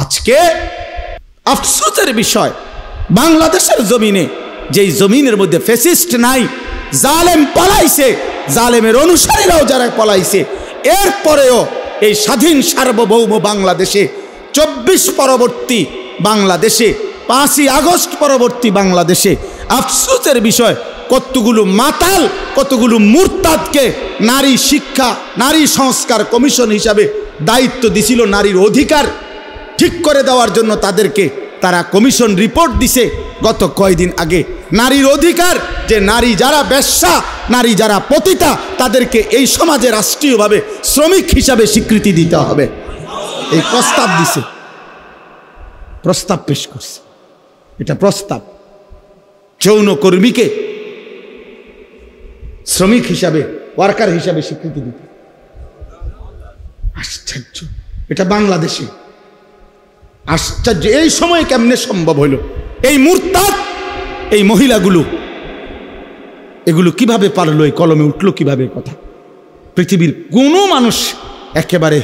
আজকে আফসোসের বিষয়, বাংলাদেশের জমিনে যেই জমিনের মধ্যে ফ্যাসিস্ট নাই, জালেম পালাইছে, জালেমের অনুসারীরাও যারা পালাইছে, এরপরেও এই স্বাধীন সার্বভৌম বাংলাদেশে 24 পরবর্তী বাংলাদেশে, 5ই আগস্ট পরবর্তী বাংলাদেশে আফসোসের বিষয়, কতগুলো মাতাল, কতগুলো মুরতাদকে নারী শিক্ষা, নারী সংস্কার কমিশন হিসাবে দায়িত্ব দিছিল নারীর অধিকার ঠিক করে দেওয়ার জন্য। তাদেরকে তারা কমিশন রিপোর্ট দিছে গত কয়েকদিন আগে, নারীর অধিকার, যে নারী যারা বেশ্যা, নারী যারা পতিতা, তাদেরকে এই সমাজে রাষ্ট্রীয়ভাবে শ্রমিক হিসাবে স্বীকৃতি দিতে হবে। এই প্রস্তাব দিছে, প্রস্তাব পেশ করছে। এটা প্রস্তাব, যৌনকর্মীকে শ্রমিক হিসাবে, ওয়ার্কার হিসাবে স্বীকৃতি দিতে। আশ্চর্য, এটা বাংলাদেশে আশ্চর্য। এই সময় কেমনে সম্ভব হইল? এই মুরতাদ, এই মহিলাগুলো এগুলো কিভাবে পারলো, এই কলমে উঠলো কিভাবে কথা? পৃথিবীর কোনো মানুষ, একেবারে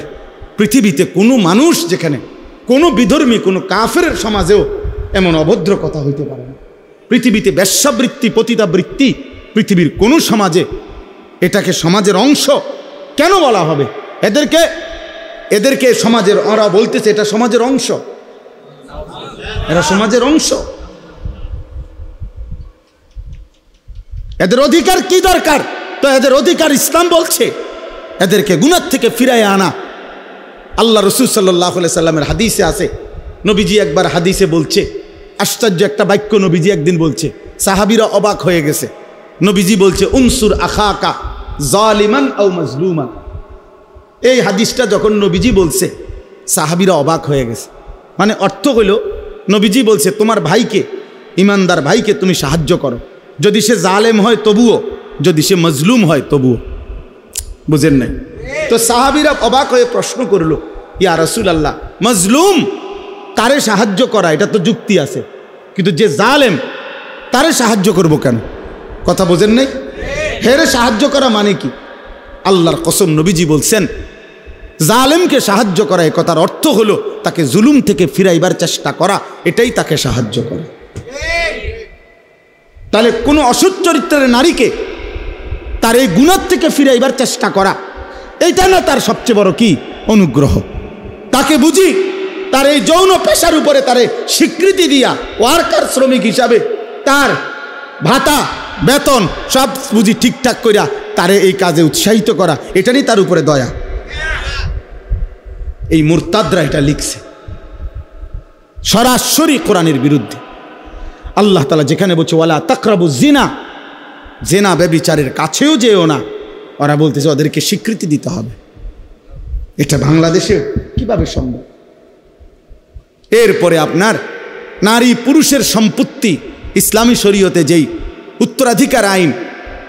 পৃথিবীতে কোনো মানুষ, যেখানে কোনো বিধর্মী, কোনো কাফের সমাজেও এমন অভদ্র কথা হইতে পারে না। পৃথিবীতে বেশ্যাবৃত্তি, পতিতাবৃত্তি পৃথিবীর কোনো সমাজে, এটাকে সমাজের অংশ কেন বলা হবে? এদেরকে সমাজের, ওরা বলতেছে এটা সমাজের অংশ, এরা সমাজের অংশ। এদের অধিকার কি দরকার? তো এদের অধিকার ইসলাম বলছে এদেরকে গুনাহ থেকে ফিরায় আনা। আল্লাহ রাসূল সাল্লাল্লাহু আলাইহি সাল্লামের হাদিসে আছে, নবীজি একবার হাদিসে বলছে, আশ্চর্য একটা বাক্য নবীজি একদিন বলছে, সাহাবীরা অবাক হয়ে গেছে। নবীজি বলছে, উনসুর আখাকা জালিমান আও মাজলুমান। এই হাদিসটা যখন নবীজি বলছে, সাহাবীরা অবাক হয়ে গেছে। মানে অর্থ হইল, নবীজি বলছে তোমার ভাইকে, ইমানদার ভাইকে তুমি সাহায্য করো, যদি সে জালেম হয় তবুও, যদি সে মজলুম হয় তবুও। বুঝেন নাই? তো সাহাবীরা অবাক হয়ে প্রশ্ন করলো, ইয়া রাসূলুল্লাহ, মজলুম তারে সাহায্য করা এটা তো যুক্তি আছে, কিন্তু যে জালেম তারে সাহায্য করব কেন? কথা বোঝেন নাই? হেরে সাহায্য করা মানে কি? আল্লাহর কসম, নবীজি বলছেন জালেমকে সাহায্য করা, এই কথার অর্থ হলো তাকে জুলুম থেকে ফিরাইবার চেষ্টা করা, এটাই তাকে সাহায্য করে। তাহলে কোনো অসৎ চরিত্রের নারীকে তার এই গুনাহ থেকে ফিরাইবার চেষ্টা করা, এইটা না তার সবচেয়ে বড় কি অনুগ্রহ? তাকে বুঝি তার এই যৌন পেশার উপরে তারে স্বীকৃতি দিয়া ওয়ার্কার, শ্রমিক হিসাবে তার ভাতা, বেতন সব বুঝি ঠিকঠাক করিয়া তারে এই কাজে উৎসাহিত করা, এটারই তার উপরে দয়া। এই মুরতাদরা এটা লিখছে সরাসরি কোরআনের বিরুদ্ধে। আল্লাহ তাআলা যেখানে বলছে ওয়ালা তাকরাবু জিনা, জেনা ব্যভিচারের কাছেও যেও না, ওরা বলতেছে ওদেরকে স্বীকৃতি দিতে হবে। এটা বাংলাদেশে কিভাবে সম্ভব? এরপরে আপনার নারী পুরুষের সম্পত্তি, ইসলামী শরীয়তে যেই উত্তরাধিকার আইন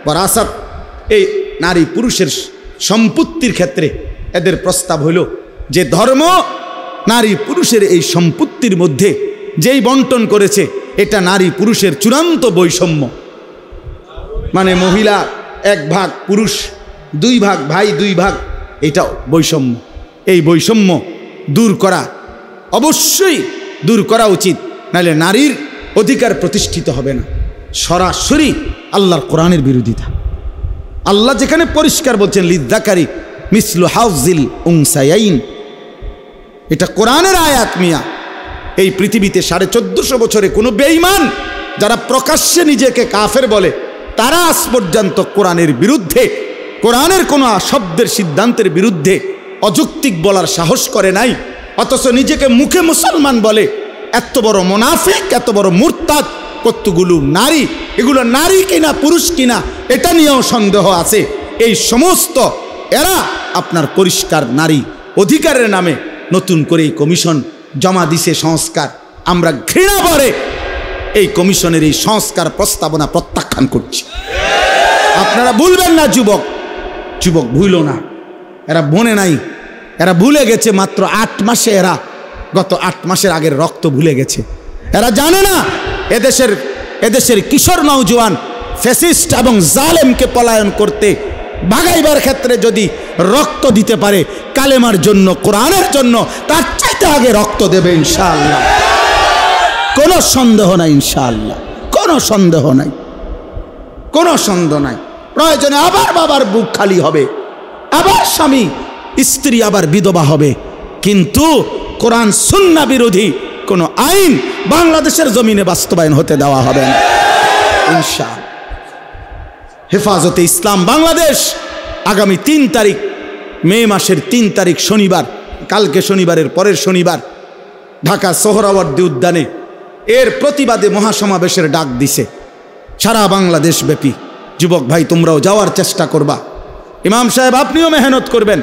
ওয়ারাসাত, এই নারী পুরুষের সম্পত্তির ক্ষেত্রে এদের প্রস্তাব হইল যে ধর্ম নারী পুরুষের এই সম্পত্তির মধ্যে যেই বন্টন করেছে, এটা নারী পুরুষের চূড়ান্ত বৈষম্য। মানে মহিলা 1 ভাগ, পুরুষ 2 ভাগ, ভাই 2 ভাগ, এটা বৈষম্য। এই বৈষম্য দূর করা, অবশ্যই দূর করা উচিত, নাহলে নারীর অধিকার প্রতিষ্ঠিত হবে না। সরাসরি আল্লাহর কোরআনের বিরোধিতা। আল্লাহ যেখানে পরিষ্কার বলছেন লিযযাকারি মিসলু হাযিল উনসায়াইন, এটা কোরআনের আয়াত মিয়া। এই পৃথিবীতে 1450 বছরে কোনো বেঈমান যারা প্রকাশ্যে নিজেকে কাফের বলে, তারা আজ পর্যন্ত কোরআনের বিরুদ্ধে, কোরআনের কোনো শব্দের সিদ্ধান্তের বিরুদ্ধে অযৌক্তিক বলার সাহস করে নাই। অথচ নিজেকে মুখে মুসলমান বলে, এত বড় মুনাফিক, এত বড় মুরতাদ। কতগুলো নারী, এগুলো নারী কিনা পুরুষ কিনা এটা নিয়েও সন্দেহ আছে। এই সমস্ত এরা আপনার পরিষ্কার নারী অধিকারের নামে নতুন করে এই কমিশন জমা দিছে সংস্কার। আমরা ঘৃণা ভরে এই কমিশনের এই সংস্কার প্রস্তাবনা প্রত্যাখ্যান করছি। আপনারা ভুলবেন না, যুবক ভুলো না, এরা বনে নাই, এরা ভুলে গেছে মাত্র 8 মাসে, এরা গত 8 মাসের আগের রক্ত ভুলে গেছে। এরা জানে না এদেশের কিশোর নওজোয়ান ফ্যাসিস্ট এবং জালেমকে পলায়ন করতে ভাগাইবার ক্ষেত্রে যদি রক্ত দিতে পারে কালেমার জন্য, কোরআনের জন্য, তার চাইতে আগে রক্ত দেবে ইনশাআল্লাহ। কোনো সন্দেহ নাই ইনশাআল্লাহ, কোনো সন্দেহ নাই, কোনো সন্দেহ নাই। প্রয়োজনে আবার বাবার বুক খালি হবে, আবার স্বামী স্ত্রী আবার বিধবা হবে, কিন্তু কোরআন সুন্নাহ বিরোধী কোনো আইন বাংলাদেশের জমিনে বাস্তবায়ন হতে দেওয়া হবে না ইনশাআল্লাহ। হেফাজতে ইসলাম বাংলাদেশ আগামী 3 তারিখ, মে মাসের 3 তারিখ শনিবার, কালকে শনিবারের পরের শনিবার ঢাকা সোহরাওয়ার্দী উদ্যানে এর প্রতিবাদে মহাসমাবেশের ডাক দিছে সারা বাংলাদেশ ব্যাপী। যুবক ভাই তোমরাও যাওয়ার চেষ্টা করবা, ইমাম সাহেব আপনিও মেহনত করবেন।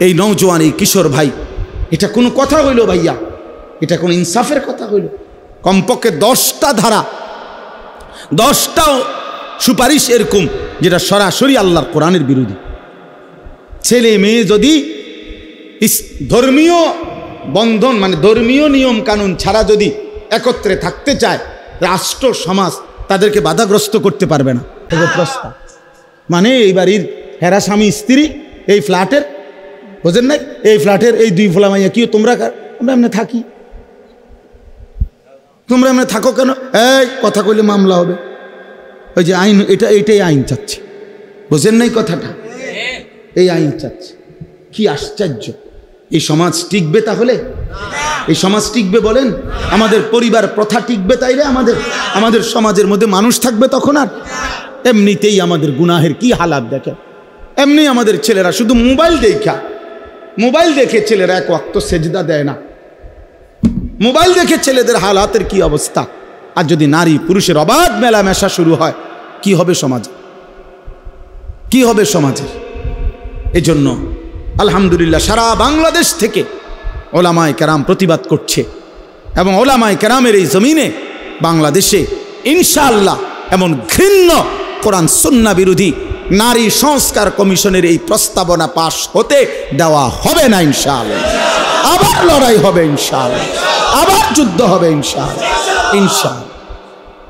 এই নওজোয়ান, এই কিশোর ভাই, এটা কোনো কথা হইল ভাইয়া? এটা কোনো ইনসাফের কথা হইল? কমপক্ষে 10টা ধারা, 10টা সুপারিশ এরকম যেটা সরাসরি আল্লাহর কোরআনের বিরোধী। ছেলে মেয়ে যদি ধর্মীয় বন্ধন মানে ধর্মীয় নিয়ম কানুন ছাড়া যদি একত্রে থাকতে চায়, রাষ্ট্র সমাজ তাদেরকে বাধাগ্রস্ত করতে পারবে না। প্রস্তাব মানে এই বাড়ির হেরা স্বামী স্ত্রী এই ফ্ল্যাটের, বোঝেন নাই, এই ফ্ল্যাটের এই 2 ফোলা মাইয়া কি তোমরা, আমরা এমনি থাকি, তোমরা এমনি থাকো কেন? এই কথা কইলে মামলা হবে। ওই যে আইন, এটাই আইন চাচ্ছে, বোঝেন নাই কথাটা? এই আইন চাচ্ছে। কি আশ্চর্য! এই সমাজ টিকবে তাহলে? এই সমাজ টিকবে বলেন? আমাদের পরিবার প্রথা টিকবে তাইলে? আমাদের সমাজের মধ্যে মানুষ থাকবে তখন? আর এমনিতেই আমাদের গুনাহের কি হালাত দেখেন। এমনি আমাদের ছেলেরা শুধু মোবাইল দেখে ছেলেরা 1 ওয়াক্ত সেজদা দেয় না। মোবাইল দেখে ছেলেদের হালাতের কি অবস্থা! আর যদি নারী পুরুষের অবাধ মেলামেশা শুরু হয়, কি হবে সমাজে? কি হবে সমাজে? এজন্য আলহামদুলিল্লাহ সারা বাংলাদেশ থেকে ওলামায়ে কেরাম প্রতিবাদ করছে, এবং ওলামায়ে কেরামের এই জমিনে বাংলাদেশে ইনশাআল্লাহ এমন ঘৃণ্য কোরআন সুন্নাহ বিরোধী নারী সংস্কার কমিশনের এই প্রস্তাবনা পাশ হতে দেওয়া হবে না ইনশাআল্লাহ। আবার লড়াই হবে ইনশাআল্লাহ, আবার যুদ্ধ হবে ইনশাআল্লাহ,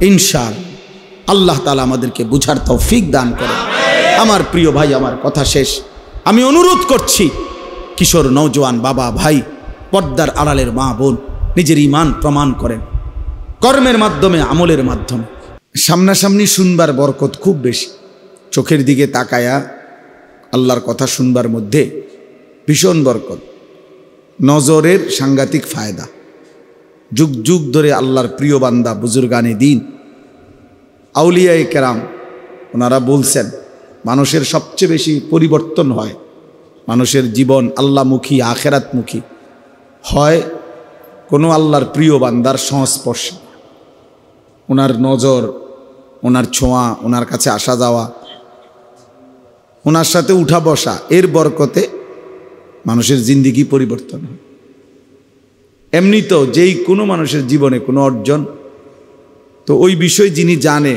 ইনশাআল্লাহ। আল্লাহ তাআলা আমাদেরকে বুঝার তৌফিক দান করেন। আমার প্রিয় ভাই, আমার কথা শেষ। আমি অনুরোধ করছি, কিশোর নওজোয়ান বাবা ভাই, পর্দার আড়ালের মা বোন, নিজের ঈমান প্রমাণ করেন কর্মের মাধ্যমে, আমলের মাধ্যমে। সামনাসামনি শুনবার বরকত খুব বেশি। চোখের দিকে তাকায়া আল্লাহর কথা শুনবার মধ্যে ভীষণ বরকত। নজরের সাংঘাতিক ফায়দা। যুগ যুগ ধরে আল্লাহর প্রিয় বান্দা, বুজুর্গানে দিন, আউলিয়ায়ে কেরাম, ওনারা বলছেন মানুষের সবচেয়ে বেশি পরিবর্তন হয়, মানুষের জীবন আল্লাহমুখী, আখেরাতমুখী হয় কোনো আল্লাহর প্রিয় বান্দার সংস্পর্শে। ওনার নজর, ওনার ছোঁয়া, ওনার কাছে আসা যাওয়া, ওনার সাথে উঠা বসা, এর বরকতে মানুষের জিন্দিগি পরিবর্তন হয়। এমনি তো যেই কোনো মানুষের জীবনে কোনো অর্জন, তো ওই বিষয় যিনি জানে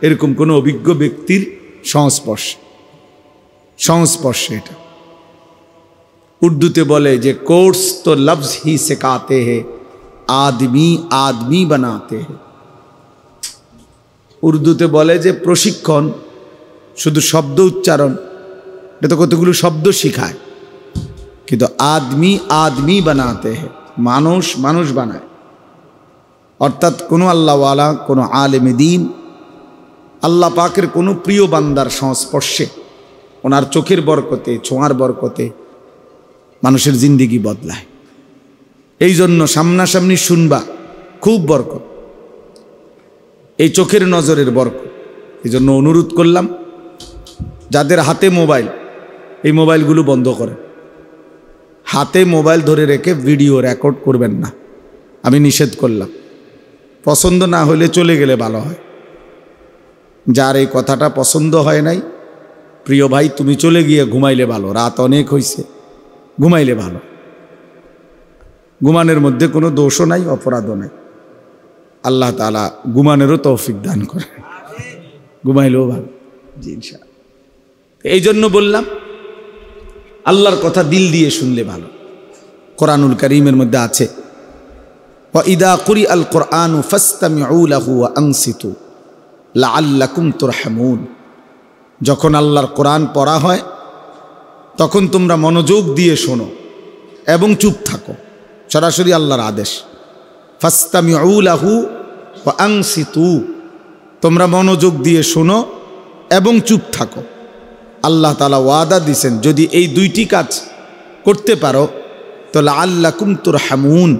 এরকম কোনো অভিজ্ঞ ব্যক্তির সংস্পর্শে এটা। উর্দুতে বলে যে কোর্স তো লফজ হি সিখাতে হে, আদমি আদমি বানাতে হে। উর্দুতে বলে যে প্রশিক্ষণ শুধু শব্দ উচ্চারণ, এটা তো কতগুলো শব্দ শিখায়, কিন্তু আদমি আদমি বানাতে হে, মানুষ মানুষ বানায়। অর্থাৎ কোনো আল্লাহওয়ালা, কোনো আলেমে দ্বীন, আল্লাহ পাকের কোনো প্রিয় বান্দার সংস্পর্শে, ওনার চোখের বরকতে, ছোঁয়ার বরকতে মানুষের জিন্দিগি বদলায়। এই জন্য সামনাসামনি শুনবা খুব বরকত, এই চোখের নজরের বরকত। এই জন্য অনুরোধ করলাম, যাদের হাতে মোবাইল, এই মোবাইলগুলো বন্ধ করে। হাতে মোবাইল ধরে রেখে ভিডিও রেকর্ড করবেন না, আমি নিষেধ করলাম। পছন্দ না হলে চলে গেলে ভালো হয়। যার এই কথাটা পছন্দ হয় নাই, প্রিয় ভাই, তুমি চলে গিয়ে ঘুমাইলে ভালো। রাত অনেক হয়েছে, ঘুমাইলে ভালো। ঘুমানোর মধ্যে কোনো দোষও নাই, অপরাধও নাই। আল্লাহ তাআলা ঘুমানোরও তৌফিক দান করে, ঘুমাইলেও ভালো। জি ইনশাআল্লাহ। এই জন্য বললাম, আল্লাহর কথা দিল দিয়ে শুনলে ভালো। কোরআনুল কারীমের মধ্যে আছে, ওয়া ইদা কুরিআল কুরআনু ফাসতামিউ লাহু ওয়া আনসিতু লাআল্লাকুম তুরহামুন। যখন আল্লাহর কোরআন পড়া হয় তখন তোমরা মনোযোগ দিয়ে শোনো এবং চুপ থাকো, সরাসরি আল্লাহর আদেশ। ফাস্তামিউ লাহু ওয়া আনসিতু, তোমরা মনোযোগ দিয়ে শোনো এবং চুপ থাকো। আল্লাহ তাআলা ওয়াদা দিয়েছেন যদি এই দুইটি কাজ করতে পারো তো লাআল্লাকুম তুরহামুন,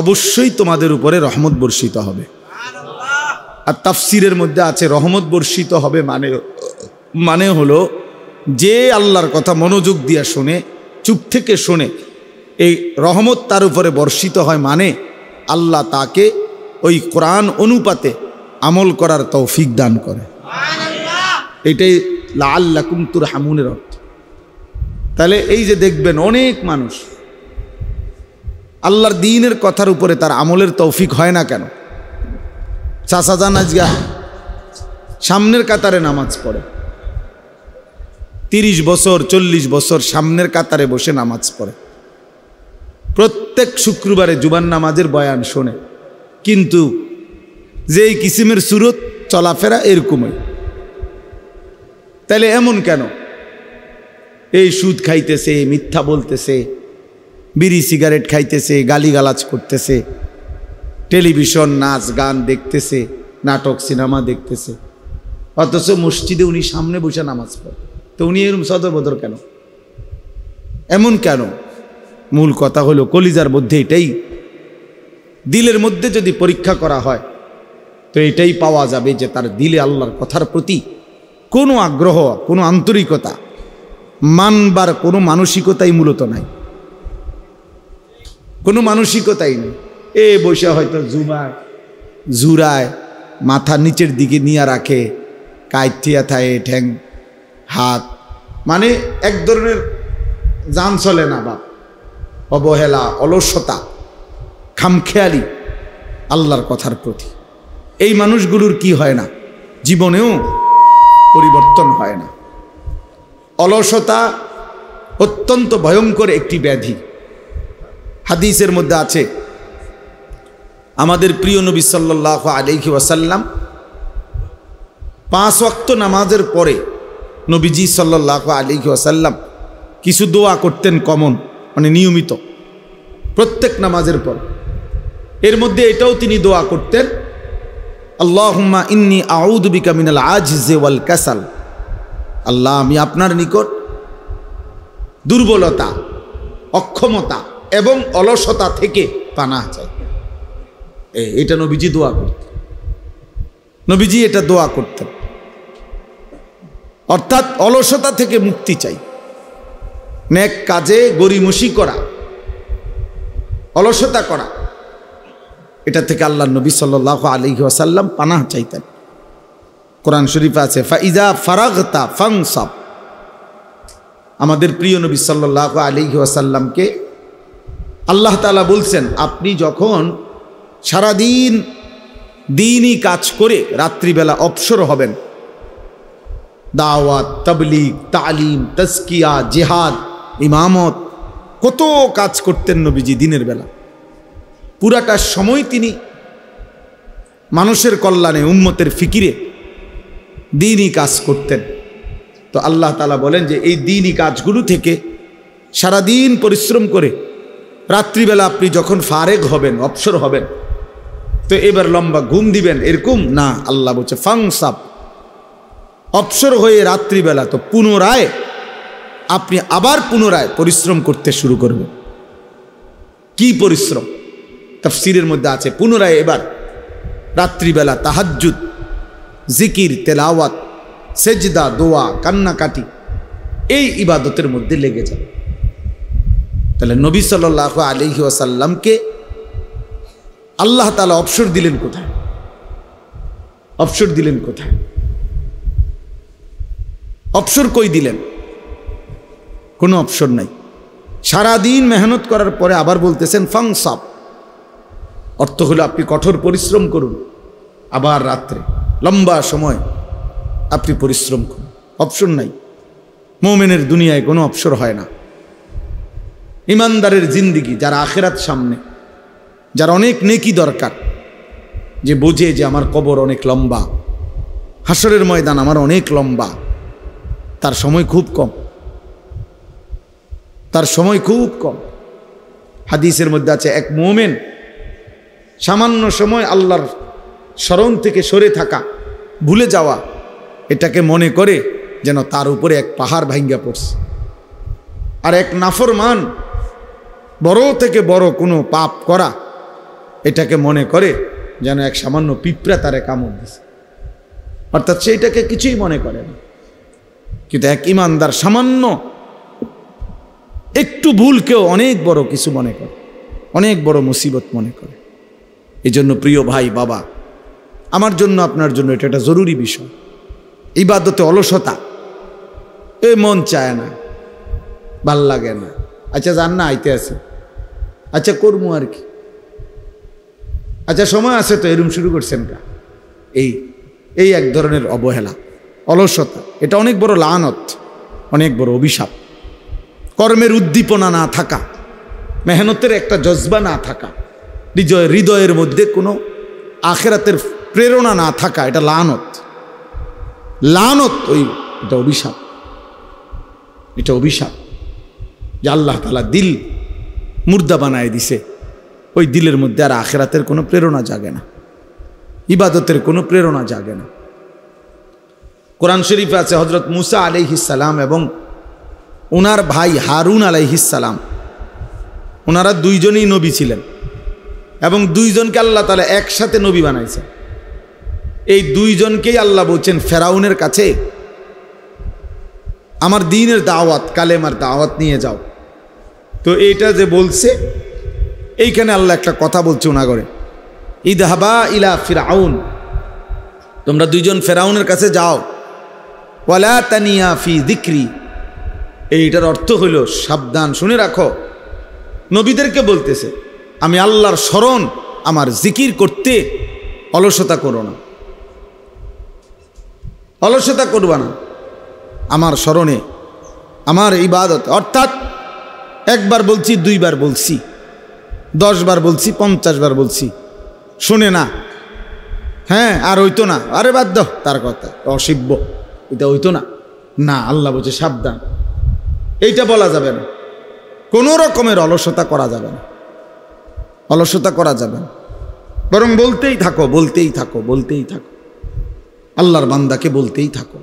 অবশ্যই তোমাদের উপরে রহমত বর্ষিত হবে। আর তাফসিরের মধ্যে আছে রহমত বর্ষিত হবে মানে হলো যে আল্লাহর কথা মনোযোগ দিয়ে শোনে, চুপ থেকে শোনে, এই রহমত তার উপরে বর্ষিত হয়, মানে আল্লাহ তাকে ওই কোরআন অনুপাতে আমল করার তৌফিক দান করে। এটাই লাআল্লাকুম তুরহামুনের অর্থ। তাহলে এই যে দেখবেন অনেক মানুষ আল্লাহর দ্বীনের কথার উপরে তার আমলের তৌফিক হয় না কেন? চাচাজান আজগা সামনের কাতারে নামাজ পড়ে, 30 বছর 40 বছর সামনের কাতারে বসে নামাজ পড়ে, প্রত্যেক শুক্রবারে জুমার নামাজের বয়ান শোনে, কিন্তু যেই কিসিমের সুরত চলাফেরা এরকমই। তাহলে এমন কেন? এই সুদ খাইতেছে, মিথ্যা বলতেছে, বিড়ি সিগারেট খাইতেছে, গালিগালাজ করতেছে, টেলিভিশন নাচ গান দেখতেছে, নাটক সিনেমা দেখতেছে, অথচ মসজিদে উনি সামনে বসে নামাজ পড়ে। তো উনি এরকম সদরবদর কেন? এমন কেন? মূল কথা হলো কলিজার মধ্যে এটাই, দিলের মধ্যে যদি পরীক্ষা করা হয় তো এটাই পাওয়া যাবে যে তার দিলে আল্লাহর কথার প্রতি কোনো আগ্রহ, কোনো আন্তরিকতা, মানবার কোনো মানসিকতাই মূলত নাই, কোনো মানসিকতাই নেই। এ বসে হয়তো জুরায় মাথা নিচের দিকে নিয়ে রাখে, কাইঠিয়া থায়ে ঠ্যাং হাত, মানে এক ধরনের জান চলে না, বাপ অবহেলা, অলসতা, খামখেয়ালি আল্লাহর কথার প্রতি। এই মানুষগুলোর কি হয় না? জীবনেও পরিবর্তন হয় না। অলসতা অত্যন্ত ভয়ঙ্কর একটি ব্যাধি। হাদিসের মধ্যে আছে আমাদের প্রিয় নবী সাল্লাল্লাহু আলাইহি ওয়াসাল্লাম 5 ওয়াক্ত নামাজের পরে নবীজি সাল্লাল্লাহু আলাইহি ওয়াসাল্লাম কিছু দোয়া করতেন কমন, মানে নিয়মিত প্রত্যেক নামাজের পর। এর মধ্যে এটাও তিনি দোয়া করতেন, আল্লাহুম্মা ইন্নী আউযু বিকা মিনাল আজজি ওয়াল কাসাল, আল্লাহ আমি আপনার নিকট দুর্বলতা, অক্ষমতা এবং অলসতা থেকে পানাহ চাই। এটা নবীজি দোয়া করতেন, নবীজি এটা দোয়া করতেন, অর্থাৎ অলসতা থেকে মুক্তি চাই, নেক কাজে গরিমসি করা, অলসতা করা, এটা থেকে আল্লাহর নবী সাল্লাল্লাহু আলাইহি ওয়াসাল্লাম পানাহ চাইতেন। কোরআন শরীফে আছে ফাইজা ফারাগতা ফানসাব। আমাদের প্রিয় নবী সাল্লাল্লাহু আলাইহি ওয়াসাল্লামকে আল্লাহ তাআলা বলছেন আপনি যখন সারাদিন দ্বীনি কাজ করে রাত্রিবেলা অবসর হবেন, দাওয়াত, তাবলীগ, তালিম, তাজকিয়া, জিহাদ, ইমামত, কত কাজ করতেন নবীজি দিনের বেলা। পুরাটা সময় তিনি মানুষের কল্যাণে, উম্মতের ফিকিরে দ্বীনি কাজ করতেন। তো আল্লাহ তাআলা বলেন যে এই দ্বীনি কাজগুলো থেকে সারাদিন পরিশ্রম করে রাত্রিবেলা আপনি যখন ফারেগ হবেন, অবসর হবেন, তো এবার লম্বা ঘুম দিবেন এরকম না। আল্লাহ বলছে ফাংসাব, অবসর হয়ে রাত্রিবেলা তো পুনরায় আপনি আবার পুনরায় পরিশ্রম করতে শুরু করবেন। কি পরিশ্রম? তাফসীরের মধ্যে আছে পুনরায় এবার রাত্রিবেলা তাহাজ্জুদ, জিকির, তেলাওয়াত, সেজদা, দোয়া, কান্নাকাটি, এই ইবাদতের মধ্যে লেগে যাবে। তাহলে নবী সাল্লাল্লাহু আলাইহি ওয়াসাল্লামকে আল্লাহ তাআলা অবসর দিলেন কোথায়? অবসর দিলেন কোথায়? অবসর কই দিলেন? কোনো অবসর নাই। সারাদিন মেহনত করার পরে আবার বলতেছেন ফাংসাব, অর্থ হলো আপনি কঠোর পরিশ্রম করুন, আবার রাত্রে লম্বা সময় আপনি পরিশ্রম করুন। অবসর নাই। মুমিনের দুনিয়ায় কোনো অবসর হয় না। ইমানদারের জিন্দিগি, যারা আখিরাত সামনে, যার অনেক নেকি দরকার, যে বোঝে যে আমার কবর অনেক লম্বা, হাসরের ময়দান আমার অনেক লম্বা, তার সময় খুব কম, তার সময় খুব কম। হাদিসের মধ্যে আছে এক মুমিন সামান্য সময় আল্লাহর স্মরণ থেকে সরে থাকা, ভুলে যাওয়া, এটাকে মনে করে যেন তার উপরে এক পাহাড় ভাঙ্গা পড়ছে। আর এক নাফরমান বড় থেকে বড় কোনো পাপ করা, এটাকে মনে করে যেন এক সামান্য পিঁপড়া তারে কামড় দিছে, অর্থাৎ সেইটাকে কিছুই মনে করে না। কিন্তু এক ইমানদার সামান্য একটু ভুলকেও অনেক বড় কিছু মনে করে, অনেক বড় মুসিবত মনে করে। এই জন্য প্রিয় ভাই বাবা, আমার জন্য আপনার জন্য এটা একটা জরুরি বিষয়। ইবাদতে অলসতা, মন চায় না, ভাল লাগে না, আচ্ছা যান না, আইতে আছে, আচ্ছা করবো আর কি, আচ্ছা সময় আছে তো, এরম শুরু করছেন কা, এই এক ধরনের অবহেলা, অলসতা, এটা অনেক বড় লানত, অনেক বড় অভিশাপ। কর্মের উদ্দীপনা না থাকা, মেহনতের একটা জজবা না থাকা, হৃদয়ের মধ্যে কোনো আখেরাতের প্রেরণা না থাকা, এটা লানত, লানত, এটা অভিশাপ, এটা অভিশাপ যে আল্লাহ তাআলা দিল মুর্দা বানায় দিছে। ওই দিলের মধ্যে আর আখেরাতের কোনো প্রেরণা জাগে না, ইবাদতের কোনো প্রেরণা জাগে না। কোরআন শরীফে আছে হযরত মুসা আলাইহিস সালাম এবং ওনার ভাই হারুন আলাইহিস সালাম, ওনারা দুইজনই নবী ছিলেন এবং দুইজনকে আল্লাহ তাআলা একসাথে নবী বানাইছেন। এই দুইজনকেই আল্লাহ বলছেন ফেরাউনের কাছে আমার দ্বীনের দাওয়াত, কালেমার দাওয়াত নিয়ে যাও। তো এইটা যে বলছে, এইখানে আল্লাহ একটা কথা বলছে ওনাগরে, ইদহাবা ইলা ফিরাউন, তোমরা দুইজন ফেরাউনের কাছে যাও, ওয়ালা তানিয়া ফি যিকরি। এইটার অর্থ হইল সাবধান, শুনে রাখো, নবীদেরকে বলতেছে আমি আল্লাহর স্মরণ, আমার জিকির করতে অলসতা করো না, অলসতা করবা না আমার স্মরণে, আমার ইবাদত। অর্থাৎ একবার বলছি, দুইবার বলছি, 10 বার বলছি, 50 বার বলছি, শুনে না, হ্যাঁ আর হইতো না, আরে বাদ দাও তার কথা, অসিব্য, এটা হইতো না, না আল্লাহ বলছে সাবধান, এইটা বলা যাবে না, কোনো রকমের অলসতা করা যাবে না, অলসতা করা যাবে না, বরং বলতেই থাকো, বলতেই থাকো, বলতেই থাকো, আল্লাহর বান্দাকে বলতেই থাকো,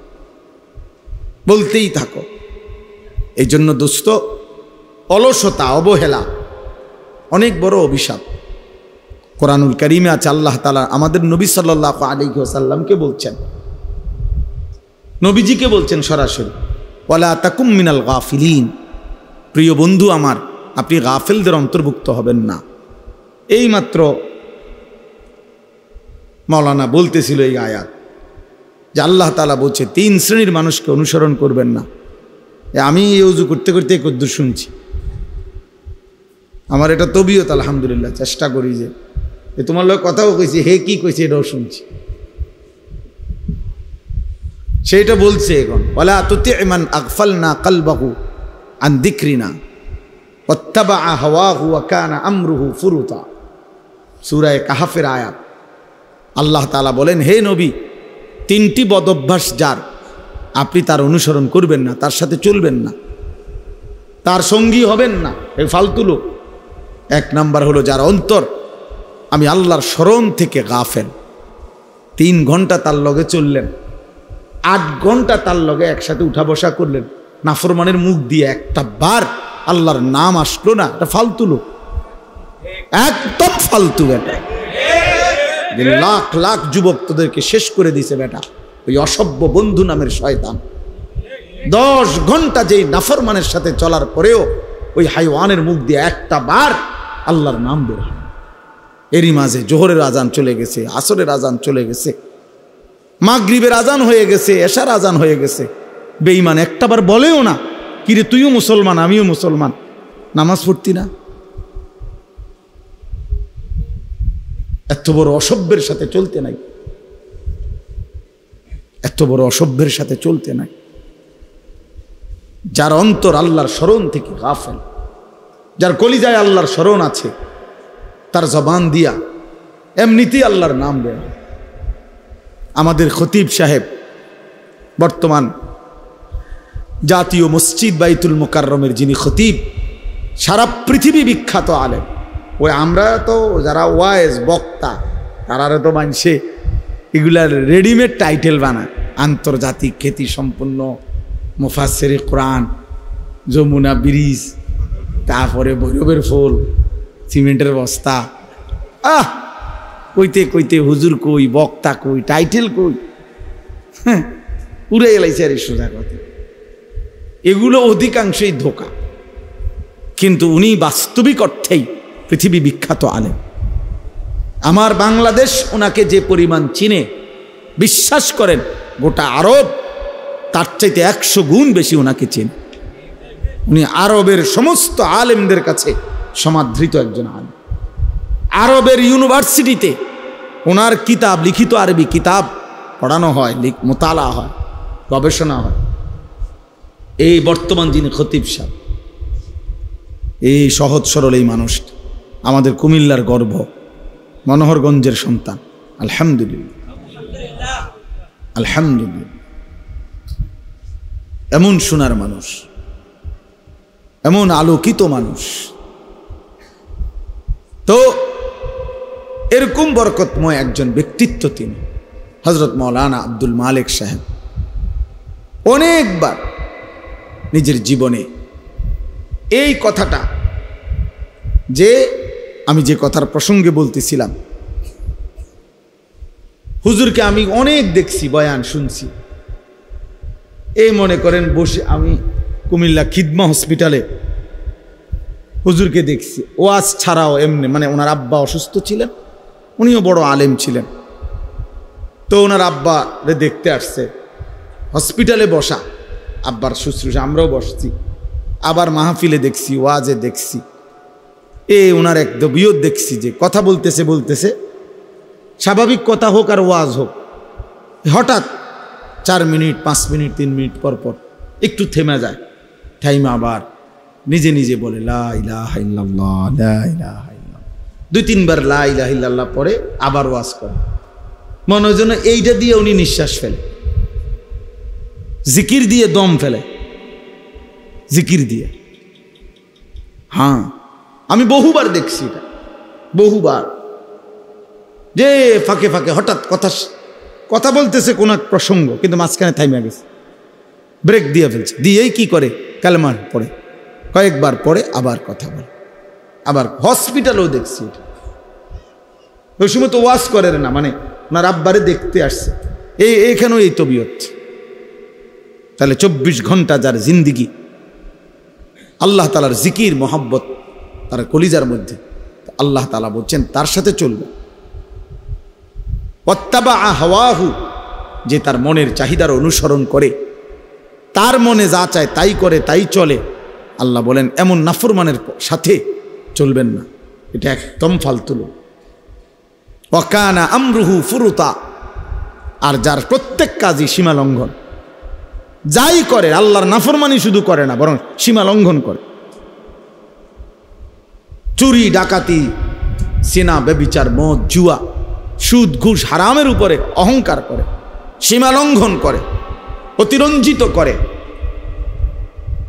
বলতেই থাকো। এই জন্য দোস্ত, অলসতা, অবহেলা অনেক বড় অভিশাপ। কোরআনুল কারীমে আছে আল্লাহ তাআলা আমাদের নবী সাল্লাল্লাহু আলাইহি ওয়াসাল্লামকে বলছেন, নবীজিকে বলছেন সরাসরি, ওয়ালা তাকুম মিনাল গাফিলিন, প্রিয় বন্ধু আমার, আপনি গাফেলদের অন্তর্ভুক্ত হবেন না। এইমাত্র মাওলানা বলতেছিল এই আয়াত যে আল্লাহ তাআলা বলছে 3 শ্রেণীর মানুষকে অনুসরণ করবেন না। আমি এই উজু করতে করতে কদ্দুর শুনছি, আমার এটা তবিয়ত, আলহামদুলিল্লাহ, চেষ্টা করি যে তোমার লোক কথাও কইছি, হে কি কইছে এটাও শুনছি, সেইটা বলছে এখন, ওয়ালা তুতি মান আগফালনা কলবাহু আন যিকরিনা ওয়াত্তাবা হাওয়াহু ওয়া কানা আমরুহু ফুরুতা। সূরা কাহফের আয়াত। আল্লাহ তাআলা বলেন, হে নবী, 3টি বদ অভ্যাস যার, আপনি তার অনুসরণ করবেন না, তার সাথে চলবেন না, তার সঙ্গী হবেন না, এই ফালতু লোক। 1 নাম্বার হলো যার অন্তর আমি আল্লাহর স্মরণ থেকে গাফেল। 3 ঘন্টা তার লগে চললেন, 8 ঘন্টা তার লগে একসাথে উঠা বসা করলেন, নাফরমানের মুখ দিয়ে একটা বার আল্লাহর নাম আসলো না, এটা ফালতু লোক, একদম ফালতু বেটা। লাখ লাখ যুবক তোদেরকে শেষ করে দিছে বেটা, ওই অসভ্য বন্ধু নামের শয়তান। 10 ঘন্টা যেই নাফরমানের সাথে চলার পরেও ওই হাইওয়ানের মুখ দিয়ে একটা বার আল্লাহর নাম বের হয়। এরই মাঝে জোহরের আজান চলে গেছে, আসরের আজান চলে গেছে, মাগরিবের আজান হয়ে গেছে, এশার আজান হয়ে গেছে। বেঈমান একটাবার বলেও না, কিরে তুইও মুসলমান আমিও মুসলমান, নামাজ পড়তি না? এত বড় অসভ্যের সাথে চলতে নাই, এত বড় অসভ্যের সাথে চলতে নাই। যার অন্তর আল্লাহর স্মরণ থেকে গাফেল, যার কলিজায় আল্লাহর স্মরণ আছে, তার জবান দিয়া এমনিতেই আল্লাহর নাম বের হয়। আমাদের খতিব সাহেব বর্তমান জাতীয় মসজিদ বাইতুল মুকাররমের যিনি খতিব, সারা পৃথিবী বিখ্যাত আলেম। ওই আমরা তো যারা ওয়াইজ বক্তা তারা তো মানুষে এগুলার রেডিমেড টাইটেল বানায়, আন্তর্জাতিক খ্যাতি সম্পন্ন মুফাসসিরে কোরআন, যমুনা ব্রিজ, তারপরে ভৈরবের ফুল, সিমেন্টের বস্তা। কইতে কইতে হুজুর কই, বক্তা কই, টাইটেল কই, উড়ে এলাইছে আর সোজা কথা। এগুলো অধিকাংশই ধোঁকা, কিন্তু উনি বাস্তবিক অর্থেই পৃথিবী বিখ্যাত আলেম। আমার বাংলাদেশ ওনাকে যে পরিমাণ চিনে, বিশ্বাস করেন গোটা আরব তার চাইতে 100 গুণ বেশি ওনাকে চেনে। উনি আরবের সমস্ত আলেমদের কাছে সমাদৃত একজন আলেম। আরবের ইউনিভার্সিটিতে ওনার কিতাব, লিখিত আরবি কিতাব পড়ানো হয়, মোতালা হয়, গবেষণা হয়। এই বর্তমান যিনি খতিব সাহেব, এই সহজ সরল এই মানুষটা আমাদের কুমিল্লার গর্ব, মনোহরগঞ্জের সন্তান। আলহামদুলিল্লাহ, আলহামদুলিল্লাহ। এমন সোনার মানুষ, এমন আলোকিত মানুষ। তো এরকম বরকতময় একজন ব্যক্তিত্ব তিনি হযরত মাওলানা আব্দুল মালেক সাহেব। অনেকবার নিজের জীবনে এই কথাটা, যে আমি যে কথার প্রসঙ্গে বলতেছিলাম, হুজুরকে আমি অনেক দেখছি, বয়ান শুনছি। এই মনে করেন বসে আমি কুমিল্লা খিদমা হসপিটালে হুজুরকে দেখছি, ওয়াজ ছাড়াও এমনি, মানে ওনার আব্বা অসুস্থ ছিলেন, উনিও বড় আলেম ছিলেন। তো ওনার আব্বা দেখতে আসছে, হসপিটালে বসা আব্বার শুশ্রূষা, আমরাও বসছি। আবার মাহফিলে দেখছি, ওয়াজে দেখছি, ওনার এক দবিয়ত দেখছি যে কথা বলতেছে বলতেছে, স্বাভাবিক কথা হোক আর ওয়াজ হোক, হঠাৎ 4 মিনিট 5 মিনিট 3 মিনিট পর পর একটু থেমে যায়, টাইমে আবার নিজে নিজে বলে লা ইলাহা ইল্লাল্লাহ, লা ইলাহা ইল্লাল্লাহ। 2-3 বার লা ইলাহা ইল্লাল্লাহ পরে আবার ওয়াজ করে। মনে হয় যেন এইটা দিয়ে উনি নিঃশ্বাস ফেলে, জিকির দিয়ে দম ফেলে, জিকির দিয়ে। হ্যাঁ, আমি বহুবার দেখছি এটা, বহুবার, যে ফাঁকে ফাঁকে হঠাৎ কথা বলতেছে কোন এক প্রসঙ্গ, কিন্তু মাঝখানে থাইমা গেছে, ব্রেক দিয়ে ফেলছে, দিয়েই কি করে কালেমা পড়ে, কয়েকবার পরে আবার কথা বলে। আবার হসপিটালেও দেখছি এটা। ওই সময় তো ওয়াজ করে না, মানে ওনার আব্বারে দেখতে আসছে, এইখানেও এই তবিয়ত। তাহলে 24 ঘন্টা যার জিন্দিগি আল্লাহ তাআলার জিকির মোহাব্বত তার কলিজার মধ্যে, আল্লাহ তাআলা বলছেন তার সাথে চলবে। ওয়াত্তাবা হাওয়াহু, যে তার মনের চাহিদার অনুসরণ করে, তার মনে যা চায় তাই করে, তাই চলে, আল্লাহ বলেন এমন নাফরমানের সাথে চলবেন না, এটা একদম ফালতু লোক। ওয়া কানা আমরুহু ফুরুতা, আর যার প্রত্যেক কাজই সীমা লঙ্ঘন, যাই করে আল্লাহর নাফরমানি শুধু করে না, বরং সীমা লঙ্ঘন করে। চুরি ডাকাতি, সিনা ব্যভিচার, মদ জুয়া, সুদ ঘুষ হারামের উপরে অহংকার করে, সীমা লঙ্ঘন করে, অতিরঞ্জিত করে,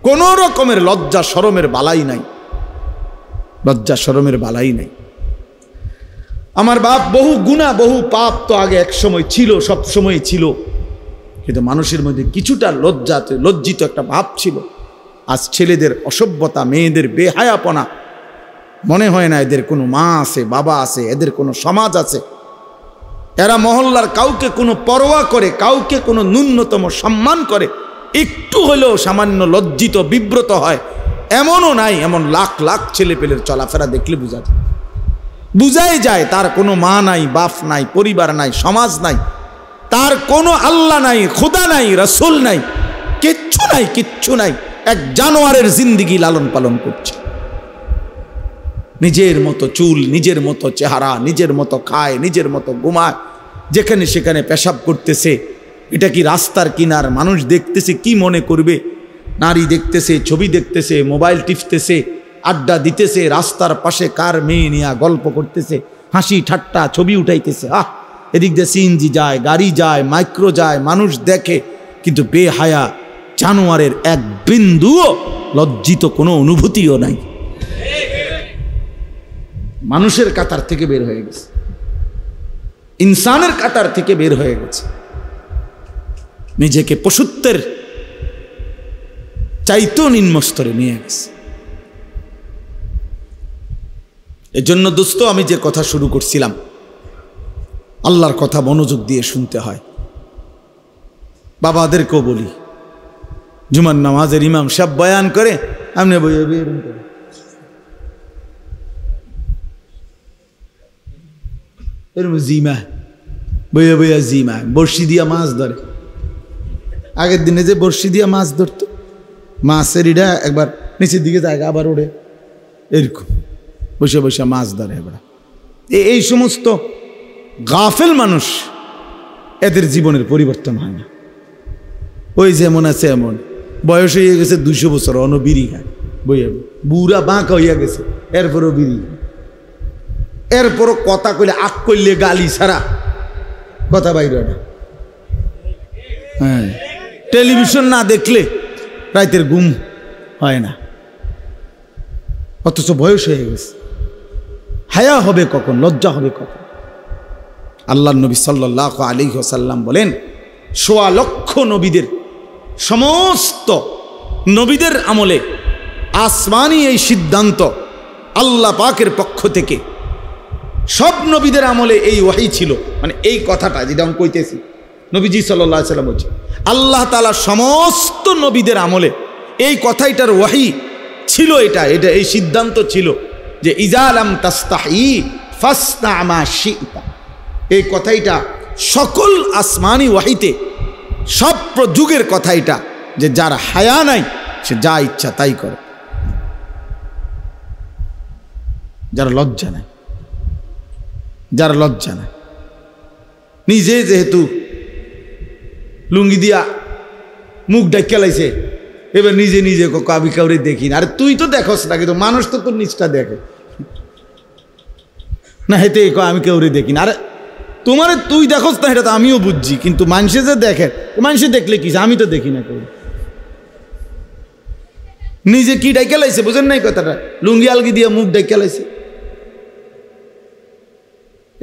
কোন রকমের লজ্জা শরমের বালাই নাই, লজ্জা শরমের বালাই নাই। আমার বাপ বহু গুনাহ বহু পাপ তো আগে এক সময় ছিল, সব সময় ছিল, কিন্তু মানুষের মধ্যে কিছুটা লজ্জিত একটা ভাব ছিল। আজ ছেলেদের অসভ্যতা, মেয়েদের বেহায়াপনা, মনে হয় না এদের কোনো মা আছে, বাবা আছে, এদের কোনো সমাজ আছে। এরা মহল্লার কাউকে কোনো পরোয়া করে, কাউকে কোনো ন্যূনতম সম্মান করে, একটু হলেও সামান্য লজ্জিত বিব্রত হয় এমনও নাই। এমন লাখ লাখ ছেলে পেলের চলাফেরা দেখলে বুঝাই যায় তার কোনো মা নাই, বাপ নাই, পরিবার নাই, সমাজ নাই, তার কোনো আল্লাহ নাই, খোদা নাই, রাসূল নাই, কিচ্ছু নাই, কিচ্ছু নাই। এক জানোয়ারের জিন্দিগি লালন পালন করছে, নিজের মতো চুল, নিজের মতো চেহারা, নিজের মতো খায়, নিজের মতো ঘুমায়, যেখানে সেখানে পেশাব করতেছে। এটা কি রাস্তার কিনার, মানুষ দেখতেছে কি মনে করবে? নারী দেখতেছে, ছবি দেখতেছে, মোবাইল টিপতেছে, আড্ডা দিতেছে, রাস্তার পাশে কার মেয়ে নিয়ে গল্প করতেছে, হাসি ঠাট্টা ছবি উঠাইতেছে। এদিক দিয়ে সিএনজি যায়, গাড়ি যায়, মাইক্রো যায়, মানুষ দেখে, কিন্তু বেহায়া জানোয়ারের এক বিন্দুও লজ্জিত কোনো অনুভূতিও নাই। মানুষের কাতার থেকে বের হয়ে গেছে, ইনসানের কাতার থেকে বের হয়ে গেছে, নিজেকে পশুত্বের চাইতেও নিম্ন স্তরে নিয়ে গেছে। এজন্য দোস্ত, আমি যে কথা শুরু করছিলাম, আল্লাহর কথা মনোযোগ দিয়ে শুনতে হয়। বাবাদেরকেও বলি, জুমার নামাজের ইমাম সাহেব বয়ান করে, আপনি বইয়া বেরুন করে এরকম জিমা বইয়া বইয়া জিমা বড়শি দিয়া মাছ ধরে। আগের দিনে যে বড়শি দিয়া মাছ ধরতো, মাছের ইটা একবার নিচের দিকে যায় আবার ওড়ে, এরকম বসে বসে মাছ ধরে। এবার এই সমস্ত গাফেল মানুষ, এদের জীবনের পরিবর্তন হয় না। ওই যেমন আছে এমন, বয়স হয়ে গেছে 200 বছর, অন বিড়ি খায় বইয়া, বুড়া বাঁকা হইয়া গেছে, এরপরও বিড়ি, এরপরও কথা কইলে আগ করলে গালি ছাড়া কথা বাইরে না। হ্যাঁ, টেলিভিশন না দেখলে রাতের ঘুম হয় না, অথচ বয়স হয়ে গেছে। হায়া হবে কখন, লজ্জা হবে কখন? আল্লাহর নবী সাল্লাল্লাহু আলাইহি ওয়াসাল্লাম বলেন, 1.25 লক্ষ নবীদের, সমস্ত নবীদের আমলে আসমানি এই সিদ্ধান্ত আল্লাহ পাকের পক্ষ থেকে, সব নবীদের আমলে এই ওয়াহি ছিল। মানে এই কথাটা যেটা আমি কইতেছি, নবীজি সাল্লাল্লাহু আলাইহি ওয়াসাল্লাম বলছে, আল্লাহ তাআলা সমস্ত নবীদের আমলে এই কথাটার ওয়াহি ছিল। এটা এই সিদ্ধান্ত ছিল যে ইজা লাম তাস্তাহি ফাসনা মা শিতা। এই কথাইটা সকল আসমানি ওয়াহিতে, সব যুগের কথা এটা, যে যার হায়া নাই সে যা ইচ্ছা তাই করে, যার লজ্জা নাই, যার লজ্জা নাই। নিজে যেহেতু লুঙ্গি দিয়া মুখ ডাক্কা লাইছে, এবার নিজে নিজে আমি কাউরে দেখি না। আরে তুই তো দেখোস না, কিন্তু মানুষ তো তোর নিচটা দেখে না, হেতে আমি কাউরে দেখি না। আরে তোমার তুই দেখোস না, এটা তো আমিও বুঝছি, কিন্তু মানুষে যে দেখে, মানুষে দেখলে কি, আমি তো দেখি না কেউ। নিজে কি ডাইকা লাইছে, বুঝেন নাই কথাটা? লুঙ্গি আলগি দিয়ে মুখ ডাইকা লাইছে।